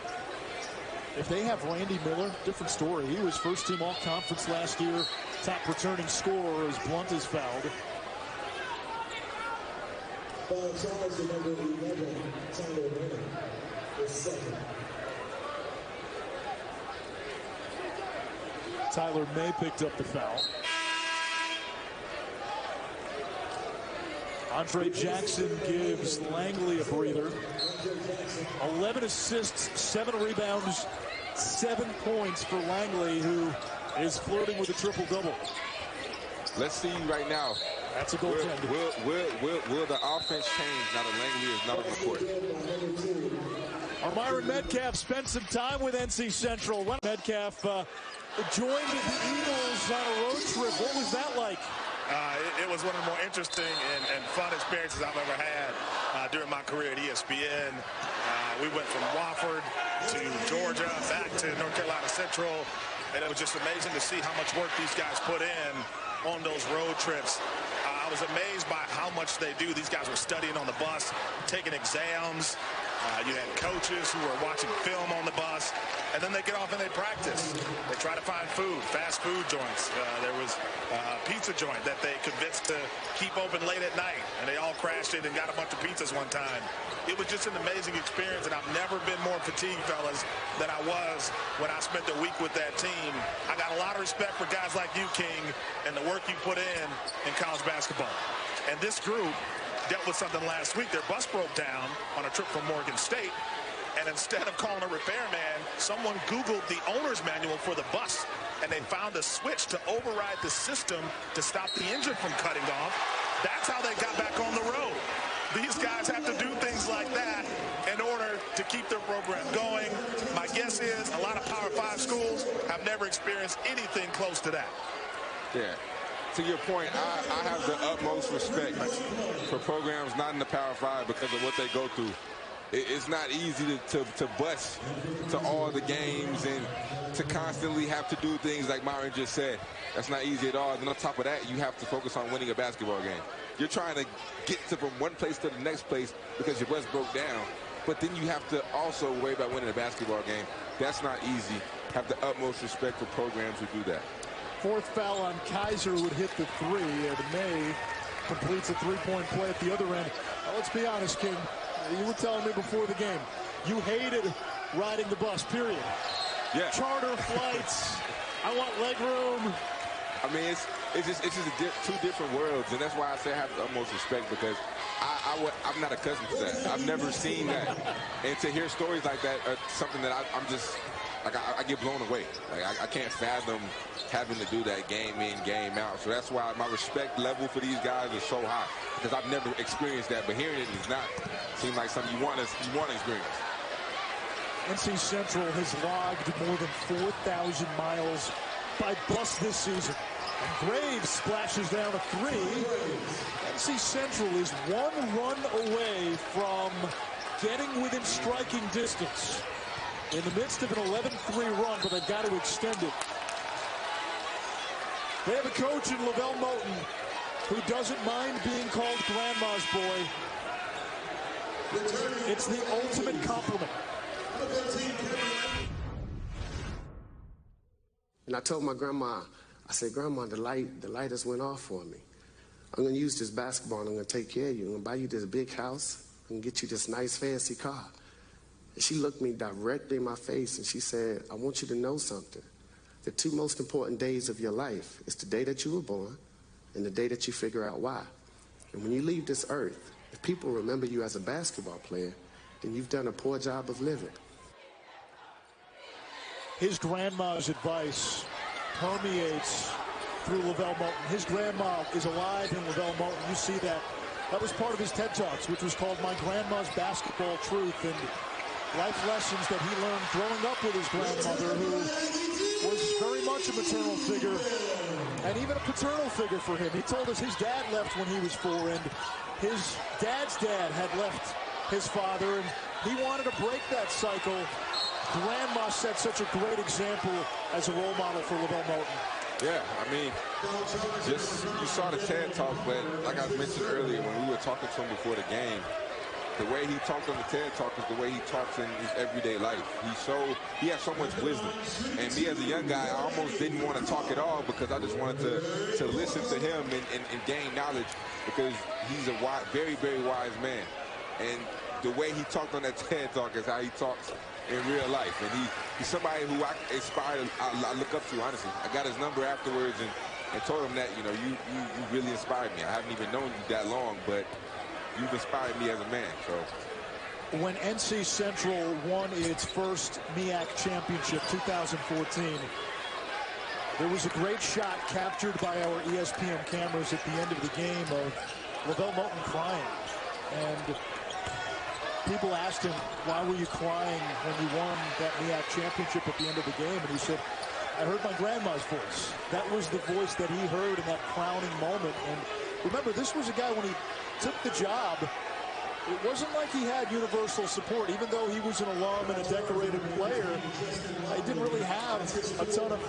if they have Randy Miller, different story. He was first team all-conference last year, top returning scorer as Blunt is fouled. Foul charge to number 11, Tyler May, the second. Tyler May picked up the foul. Andre Jackson gives Langley a breather. 11 assists, 7 rebounds, 7 points for Langley, who is flirting with a triple-double. Let's see right now. That's a goaltender. Will the offense change now that Langley is not on the court? Our Myron Metcalf spent some time with NC Central. Metcalf joined the Eagles on a road trip. What was that like? It was one of the more interesting and fun experiences I've ever had during my career at ESPN. We went from Wofford to Georgia, back to North Carolina Central, and it was just amazing to see how much work these guys put in on those road trips. I was amazed by how much they do. These guys were studying on the bus, taking exams. You had coaches who were watching film on the bus, and then they get off and they practice. They try to find food, fast food joints. There was a pizza joint that they convinced to keep open late at night, and they all crashed in and got a bunch of pizzas one time. It was just an amazing experience, and I've never been more fatigued, fellas, than I was when I spent the week with that team. I got a lot of respect for guys like you, King, and the work you put in college basketball. And this group dealt with something last week. Their bus broke down on a trip from Morgan State, and instead of calling a repairman, someone Googled the owner's manual for the bus, and they found a switch to override the system to stop the engine from cutting off. That's how they got back on the road. These guys have to do things like that in order to keep their program going. My guess is a lot of Power 5 schools have never experienced anything close to that. Yeah. To your point, I have the utmost respect for programs not in the Power 5 because of what they go through. It's not easy to bust to all the games and to constantly have to do things like Myron just said. That's not easy at all. And on top of that, you have to focus on winning a basketball game. You're trying to get from one place to the next place because your bus broke down. But then you have to also worry about winning a basketball game. That's not easy. Have the utmost respect for programs who do that. 4th foul on Kaiser would hit the 3, and May completes a 3-point play at the other end. Now, let's be honest, King. You were telling me before the game, you hated riding the bus, period. Yeah. Charter flights. I want leg room. I mean, it's just two different worlds, and that's why I say I have the utmost respect because I'm not accustomed to that. I've never seen that, and to hear stories like that are something that I'm just like I get blown away. Like I can't fathom having to do that game in, game out. So that's why my respect level for these guys is so high because I've never experienced that. But hearing it does not seem like something you want to experience. NC Central has logged more than 4,000 miles by bus this season. And Graves splashes down a 3. NC Central is 1 run away from getting within striking distance in the midst of an 11-3 run, but they've got to extend it. They have a coach in Lavelle Moten who doesn't mind being called Grandma's boy. It's the ultimate compliment. And I told my grandma, I said, Grandma, the light has went off for me. I'm going to use this basketball and I'm going to take care of you. I'm going to buy you this big house. I'm going to get you this nice fancy car. And she looked me directly in my face and she said, I want you to know something. The two most important days of your life is the day that you were born and the day that you figure out why. And when you leave this earth, if people remember you as a basketball player, then you've done a poor job of living. His grandma's advice permeates through Lavelle Moulton. His grandma is alive in Lavelle Moulton. You see that. That was part of his TED Talks, which was called My Grandma's Basketball Truth, and life lessons that he learned growing up with his grandmother, who was very much a maternal figure and even a paternal figure for him. He told us his dad left when he was 4, and his dad's dad had left his father, and he wanted to break that cycle. Grandma set such a great example as a role model for Lavelle Moulton. Yeah, I mean, just you saw the TED Talk, but like I mentioned earlier when we were talking to him before the game, the way he talked on the TED Talk is the way he talks in his everyday life. He has so much wisdom. And me as a young guy, I almost didn't want to talk at all because I just wanted to listen to him and gain knowledge, because he's a very, very wise man. And the way he talked on that TED Talk is how he talks in real life. And he's somebody who I look up to, honestly. I got his number afterwards and told him that, you know, you really inspired me. I haven't even known you that long, but you've inspired me as a man. So when NC Central won its first MEAC championship, 2014, there was a great shot captured by our ESPN cameras at the end of the game of Lavelle Moulton crying. And people asked him, why were you crying when you won that MEAC championship at the end of the game? And he said, I heard my grandma's voice. That was the voice that he heard in that crowning moment. And remember, this was a guy, when he took the job, it wasn't like he had universal support. Even though he was an alum and a decorated player, he didn't really have a ton of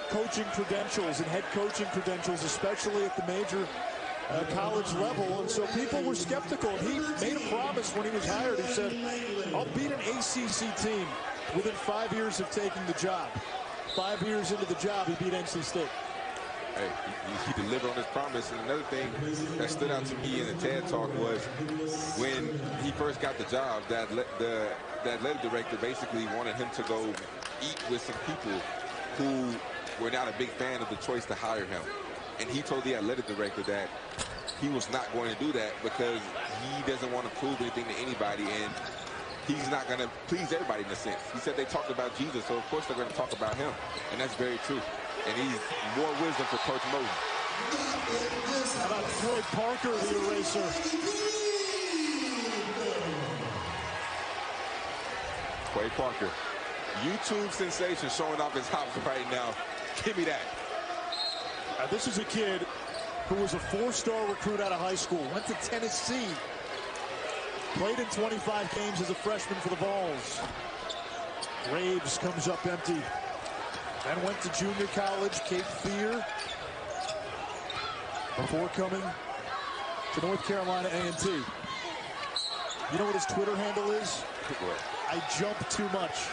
coaching credentials and head coaching credentials, especially at the major college level. And so people were skeptical. He made a promise when he was hired. He said, I'll beat an ACC team within 5 years of taking the job. 5 years into the job, he beat NC State. Hey, he delivered on his promise. And another thing that stood out to me in the TED Talk was when he first got the job, that athletic director basically wanted him to go eat with some people who were not a big fan of the choice to hire him. And he told the athletic director that he was not going to do that because he doesn't want to prove anything to anybody, and he's not going to please everybody in a sense. He said they talked about Jesus, so of course they're going to talk about him. And that's very true. And he's more wisdom for Coach Moulton. How about Troy Parker, the eraser? Troy Parker, YouTube sensation, showing off his hops right now. Give me that. This is a kid who was a 4-star recruit out of high school, went to Tennessee, played in 25 games as a freshman for the Vols. Graves comes up empty. Then went to junior college, Cape Fear, before coming to North Carolina A&T. You know what his Twitter handle is? I jump too much.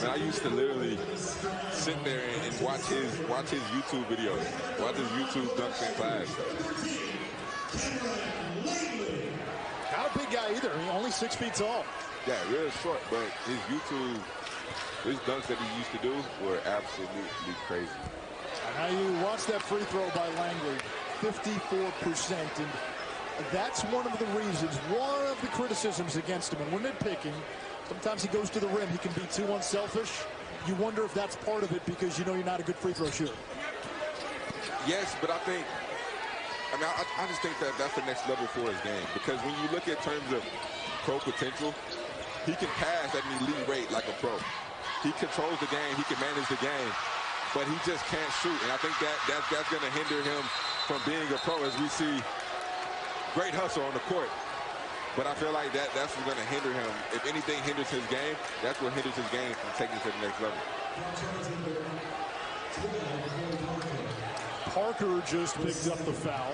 Man, I used to literally sit there and watch his YouTube videos, watch his YouTube dunks in class. Not a big guy either. He's only 6 feet tall. Yeah, real short, but his dunks that he used to do were absolutely crazy. And now you watch that free throw by Langley, 54%. And that's one of the reasons, one of the criticisms against him. And we're nitpicking. Sometimes he goes to the rim. He can be too unselfish. You wonder if that's part of it because you know you're not a good free throw shooter. Yes, but I just think that that's the next level for his game. Because when you look at terms of pro potential, he can pass at an elite rate like a pro. He controls the game. He can manage the game. But he just can't shoot. And I think that's going to hinder him from being a pro, as we see great hustle on the court. But I feel like that's what's going to hinder him. If anything hinders his game, that's what hinders his game from taking it to the next level. Parker just picked up the foul.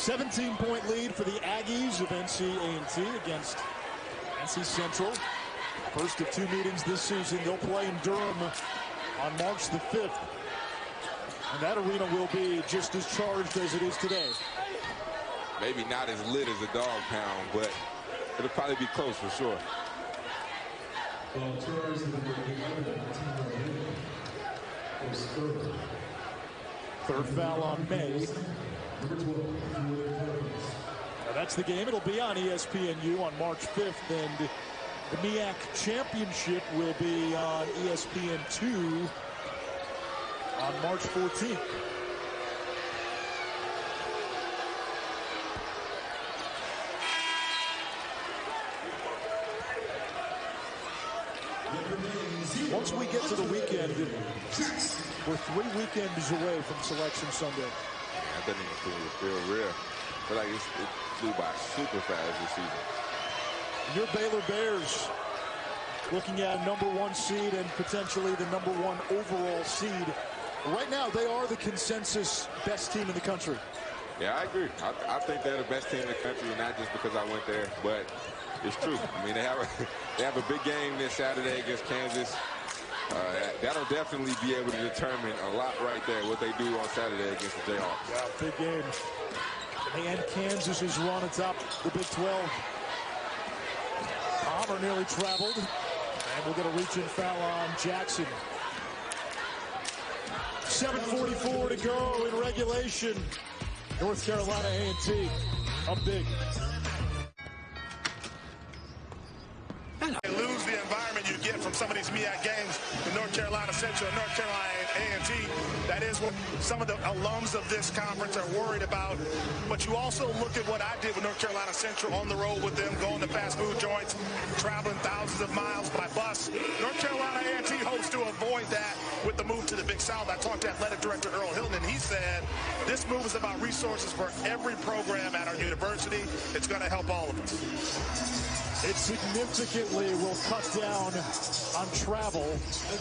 17-point lead for the Aggies of NC against NC Central. First of 2 meetings this season. They'll play in Durham on March the 5th. And that arena will be just as charged as it is today. Maybe not as lit as a dog pound, but it'll probably be close for sure. Third foul on May. Now that's the game. It'll be on ESPNU on March 5th, and the MEAC Championship will be on ESPN2 on March 14th. Once we get to the weekend, we're 3 weekends away from Selection Sunday. Yeah, that doesn't even feel real. I feel like it flew by super fast this season. Your Baylor Bears looking at a #1 seed and potentially the #1 overall seed. Right now, they are the consensus best team in the country. Yeah, I agree. I think they're the best team in the country, not just because I went there, but it's true. I mean, they have a big game this Saturday against Kansas. That'll definitely be able to determine a lot right there, what they do on Saturday against the Jayhawks. Yeah, big game. And Kansas is run atop the Big 12. Palmer nearly traveled. And we'll get a reach-in foul on Jackson. 7:44 to go in regulation. North Carolina A&T up big. They lose the environment you get from some of these MEAC games in North Carolina Central and North Carolina A&T. That is what some of the alums of this conference are worried about. But you also look at what I did with North Carolina Central on the road with them, going to fast food joints, traveling thousands of miles by bus. North Carolina A&T hopes to avoid that with the move to the Big South. I talked to athletic director Earl Hilton, and he said this move is about resources for every program at our university. It's going to help all of us. It significantly will cut down on travel,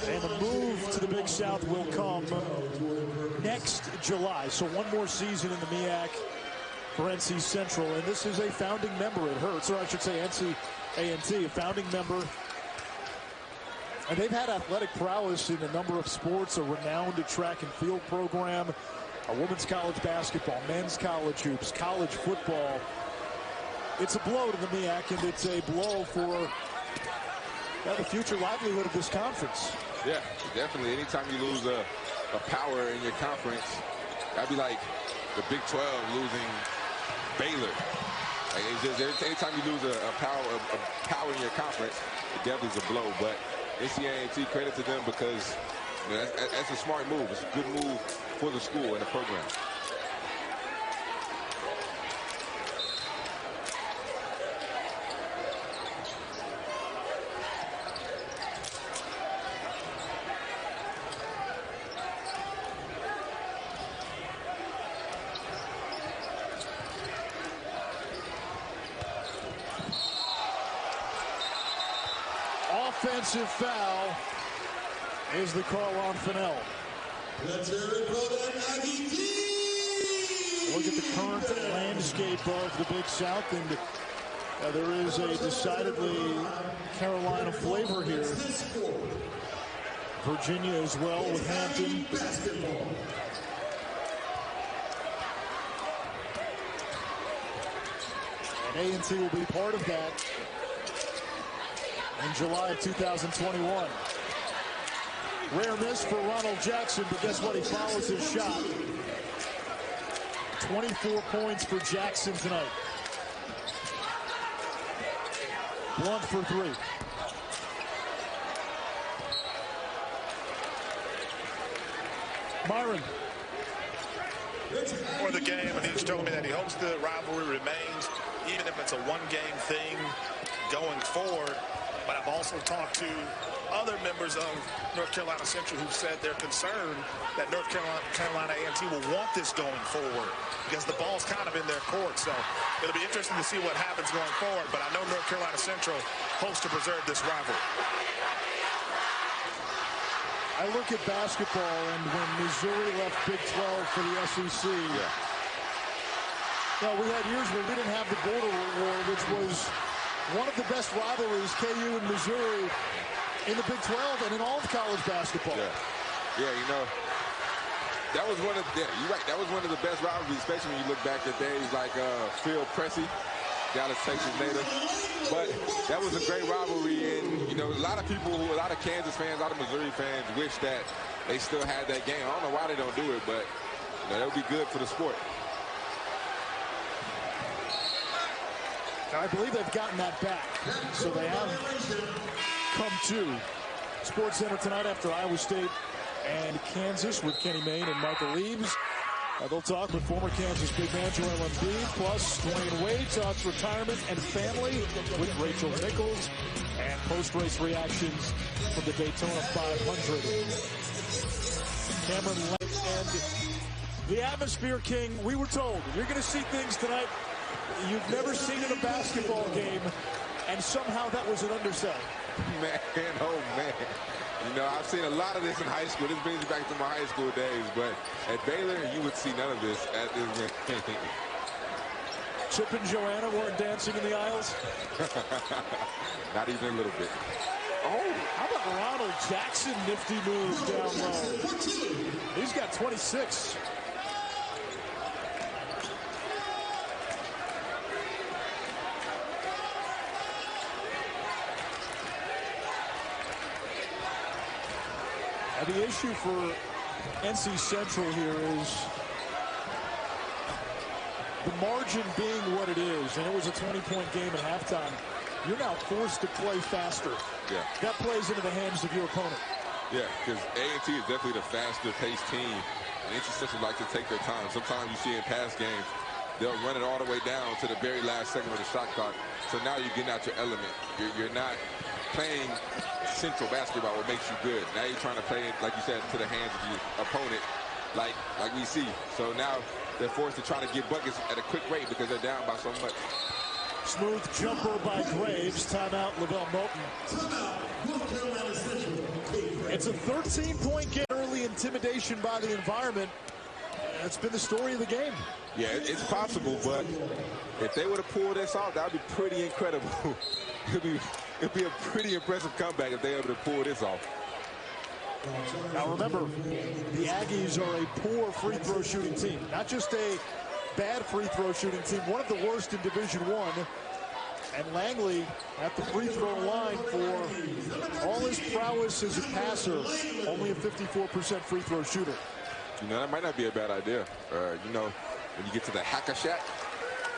and the move to the Big South will come next July. So 1 more season in the MEAC for NC Central, and this is a founding member. It hurts, or I should say NC A&T, a founding member. And they've had athletic prowess in a number of sports, a renowned track and field program, a women's college basketball, men's college hoops, college football. It's a blow to the MEAC, and it's a blow for the future livelihood of this conference. Yeah, definitely. Anytime you lose a power in your conference, that'd be like the Big 12 losing Baylor. Like, it's just anytime you lose a power in your conference, it definitely is a blow. But NC credit to them because that's a smart move. It's a good move for the school and the program. Offensive foul is the call on Fennell. Let's hear it for the Aggie team. Look at the current landscape of the Big South, and there is a decidedly Carolina flavor here. Virginia as well with Hampton. And A&T will be part of that in July of 2021. Rare miss for Ronald Jackson, but guess what? He follows his shot. 24 points for Jackson tonight. Blunt for 3. Myron. For the game, and he's told me that he hopes the rivalry remains, even if it's a one-game thing going forward. But I've also talked to other members of North Carolina Central who said they're concerned that North Carolina A&T will want this going forward because the ball's kind of in their court. So it'll be interesting to see what happens going forward. But I know North Carolina Central hopes to preserve this rivalry. I look at basketball, and when Missouri left Big 12 for the SEC, No, we had years where we didn't have the border war, which was one of the best rivalries, KU and Missouri, in the Big 12 and in all of college basketball. Yeah, you know, that was one of you're right. That was one of the best rivalries, especially when you look back at days like Phil Pressey, Dallas, Texas native. But that was a great rivalry, and you know, a lot of Kansas fans, a lot of Missouri fans wish that they still had that game. I don't know why they don't do it, but you know, that would be good for the sport. I believe they've gotten that back, so they have come to Sports Center tonight after Iowa State and Kansas with Kenny Mayne and Michael Eaves. They'll talk with former Kansas big man Joel Embiid, plus Dwayne Wade talks retirement and family with Rachel Nichols, and post-race reactions from the Daytona 500. Cameron Lake and the Atmosphere King. We were told you're going to see things tonight you've never seen in a basketball game, and somehow that was an undersell. Man, oh man. You know, I've seen a lot of this in high school. This brings me back to my high school days, but at Baylor, you would see none of this at this game. Chip and Joanna weren't dancing in the aisles? Not even a little bit. Oh, how about Ronald Jackson? Nifty move down low. He's got 26. The issue for NC Central here is the margin being what it is, and it was a 20-point game at halftime. You're now forced to play faster. Yeah. That plays into the hands of your opponent. Yeah, because A&T is definitely the faster-paced team, and NC Central like to take their time. Sometimes you see in past games, they'll run it all the way down to the very last second of the shot clock. So now you're getting out your element. You're not playing Central basketball, what makes you good. Now you're trying to play it, like you said, to the hands of your opponent, like we see. So now they're forced to try to get buckets at a quick rate because they're down by so much. Smooth jumper by Graves. Timeout, Lavelle Moulton. It's a 13-point game. Early intimidation by the environment. That's been the story of the game. Yeah, it's possible, but if they would have pulled this off, that would be pretty incredible. It'd be a pretty impressive comeback if they were able to pull this off. Now remember, the Aggies are a poor free throw shooting team. Not just a bad free throw shooting team, one of the worst in Division I. And Langley at the free throw line for all his prowess as a passer, only a 54% free throw shooter. You know, that might not be a bad idea. You know, when you get to the hacker shack,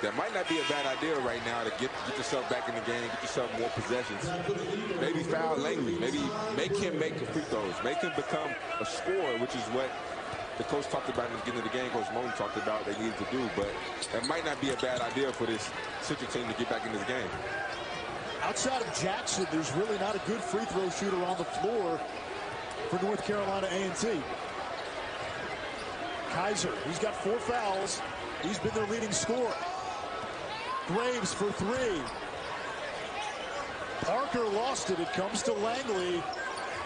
that might not be a bad idea right now to get yourself back in the game, get yourself more possessions. Maybe foul Langley. Maybe make him make the free throws. Make him become a scorer, which is what the coach talked about in the beginning of the game. Coach Moulton talked about they needed to do. But that might not be a bad idea for this Central team to get back in this game. Outside of Jackson, there's really not a good free throw shooter on the floor for North Carolina A&T. Kaiser, he's got 4 fouls. He's been their leading scorer. Graves for 3. Parker lost it. It comes to Langley,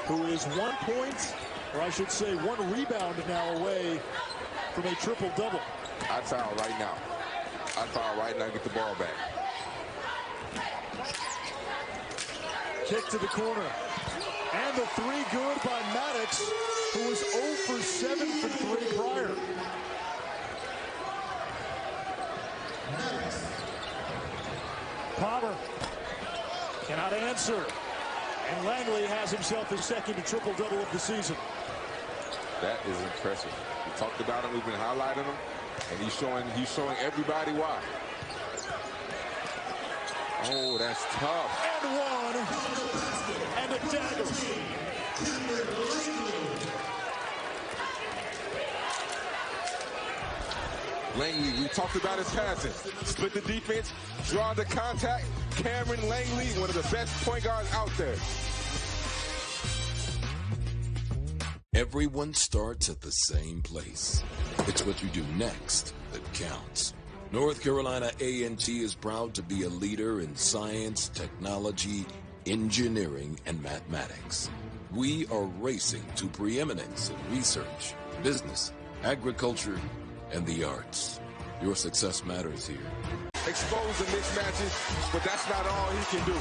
who is 1 point, or I should say 1 rebound now away from a triple-double. I'd foul right now. I'd foul right now and get the ball back. Kick to the corner. And the 3 good by Maddox, who was 0 for 7 from 3 prior. Palmer cannot answer. And Langley has himself his second triple-double of the season. That is impressive. We talked about him. We've been highlighting him. And he's showing everybody why. Oh, that's tough. And 1. And a dagger. Langley, we talked about his passing. Split the defense, draw the contact. Cameron Langley, one of the best point guards out there. Everyone starts at the same place. It's what you do next that counts. North Carolina A&T is proud to be a leader in science, technology, engineering, and mathematics. We are racing to preeminence in research, business, agriculture, and the arts. Your success matters here. Expose the mismatches, but that's not all he can do.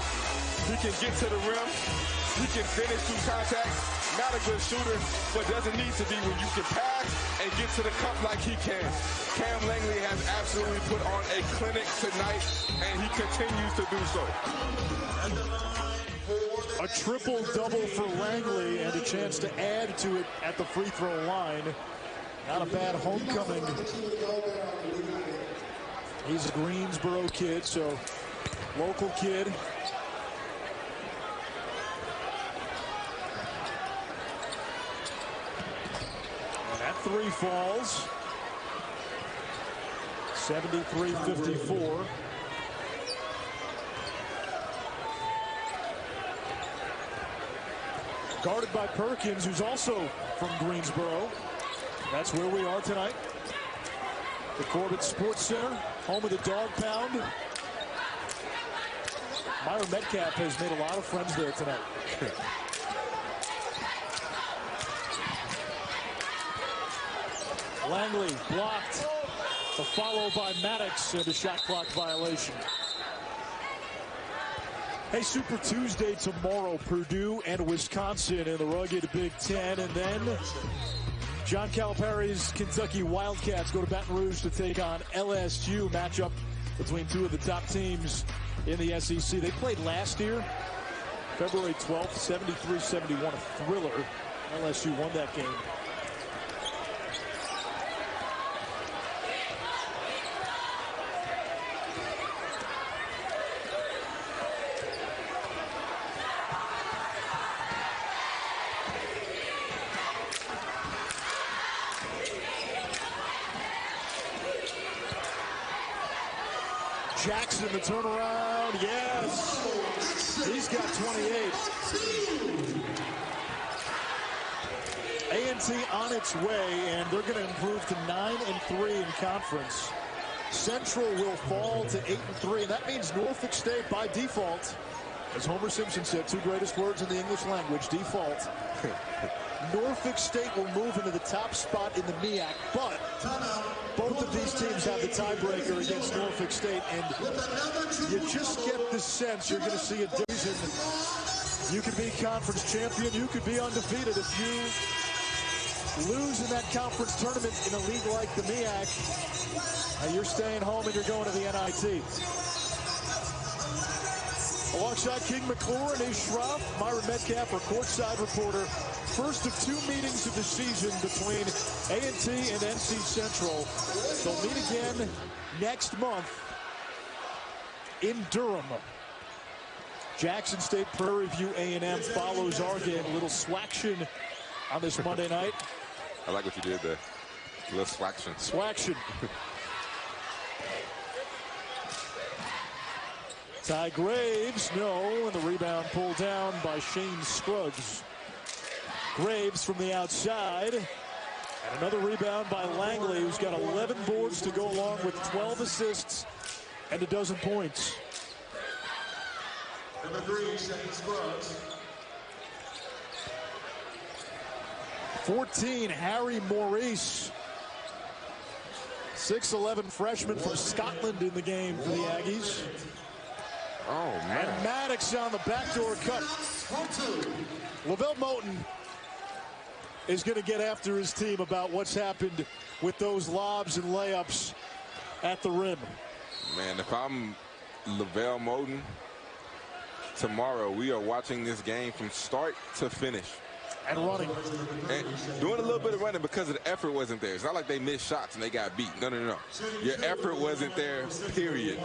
He can get to the rim. He can finish through contact. Not a good shooter, but doesn't need to be when you can pass and get to the cup like he can. Cam Langley has absolutely put on a clinic tonight, and he continues to do so. A triple-double for Langley and a chance to add to it at the free throw line. Not a bad homecoming. He's a Greensboro kid, so local kid. And that three falls. 73-54. Guarded by Perkins, who's also from Greensboro. That's where we are tonight. The Corbett Sports Center, home of the Dog Pound. Myra Metcalf has made a lot of friends there tonight. Langley blocked. A follow by Maddox and a shot clock violation. Hey, Super Tuesday tomorrow, Purdue and Wisconsin in the rugged Big Ten. And then John Calipari's Kentucky Wildcats go to Baton Rouge to take on LSU. Matchup between two of the top teams in the SEC. They played last year, February 12th, 73-71, a thriller. LSU won that game. Jackson, the turnaround, yes, he's got 28. A&T on its way, and they're going to improve to 9-3 in conference. Central will fall to 8-3, and that means Norfolk State by default, as Homer Simpson said, two greatest words in the English language, default. Norfolk State will move into the top spot in the MEAC, but both of these teams have the tiebreaker against Norfolk State, and you just get the sense you're going to see a division. You could be conference champion, you could be undefeated. If you lose in that conference tournament in a league like the MEAC, you're staying home and you're going to the NIT. Alongside King McClure and Ish Shroff, Myra Metcalf, our courtside reporter. First of two meetings of the season between A&T and NC Central. They'll meet again next month in Durham. Jackson State Prairie View A&M follows our game. A little swaction on this Monday night. I like what you did there. A little swaction. Swaction. Ty Graves, no, and the rebound pulled down by Shane Scruggs. Graves from the outside, and another rebound by Langley, who's got 11 boards to go along with 12 assists and a dozen points. Number 3, Shane Scruggs. 14, Harry Maurice. 6'11" freshman from Scotland in the game for the Aggies. Oh, man. And Maddox on the backdoor cut. Lavelle Moten is going to get after his team about what's happened with those lobs and layups at the rim. Man, if I'm Lavelle Moten, tomorrow we are watching this game from start to finish. And running. And doing a little bit of running because the effort wasn't there. It's not like they missed shots and they got beat. No, no, no. Your effort wasn't there, period.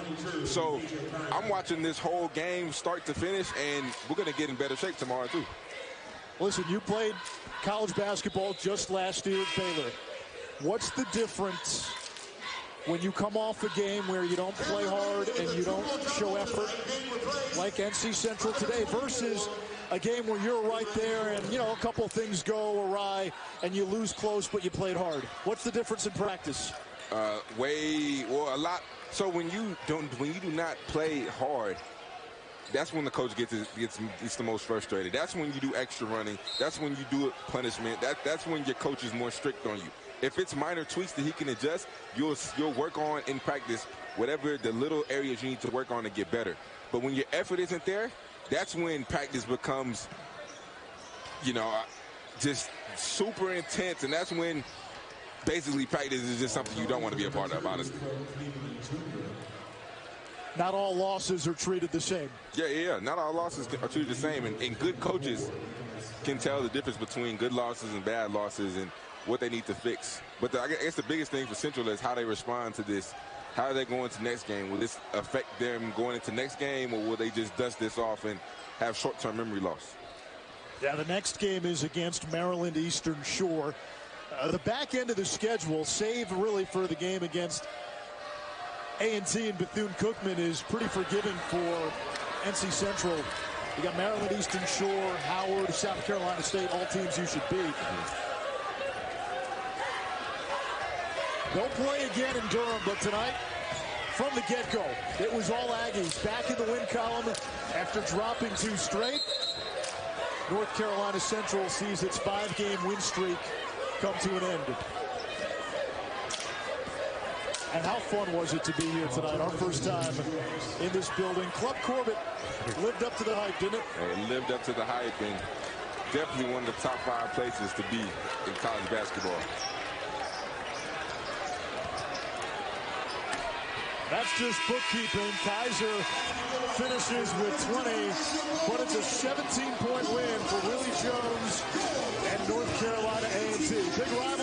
So I'm watching this whole game start to finish, and we're going to get in better shape tomorrow, too. Listen, you played college basketball just last year at Baylor. What's the difference when you come off a game where you don't play hard and you don't show effort like NC Central today versus a game where you're right there and, you know, a couple things go awry and you lose close but you played hard? What's the difference in practice? A lot. So when you do not play hard, that's when the coach gets the most frustrated. That's when you do extra running. That's when you do punishment. That's when your coach is more strict on you. if it's minor tweaks that he can adjust, you'll work on in practice whatever the little areas you need to work on to get better. But when your effort isn't there, that's when practice becomes, just super intense, and that's when basically practice is just something you don't want to be a part of, honestly. Not all losses are treated the same. Yeah. Not all losses are treated the same, and good coaches can tell the difference between good losses and bad losses and what they need to fix. But I guess the biggest thing for Central is how they respond to this. How are they going to next game? Will this affect them going into next game, or will they just dust this off and have short-term memory loss? Yeah, the next game is against Maryland Eastern Shore. The back end of the schedule, save really for the game against A&T and Bethune-Cookman, is pretty forgiving for NC Central. You got Maryland Eastern Shore, Howard, South Carolina State, all teams you should beat. They'll play again in Durham, but tonight, from the get-go, it was all Aggies back in the win column after dropping 2 straight. North Carolina Central sees its 5-game win streak come to an end. And how fun was it to be here tonight? Our first time in this building. Club Corbett lived up to the hype, didn't it? It lived up to the hype, and definitely one of the top 5 places to be in college basketball. That's just bookkeeping. Kaiser finishes with 20, but it's a 17-point win for Willie Jones and North Carolina A&T. Big rival.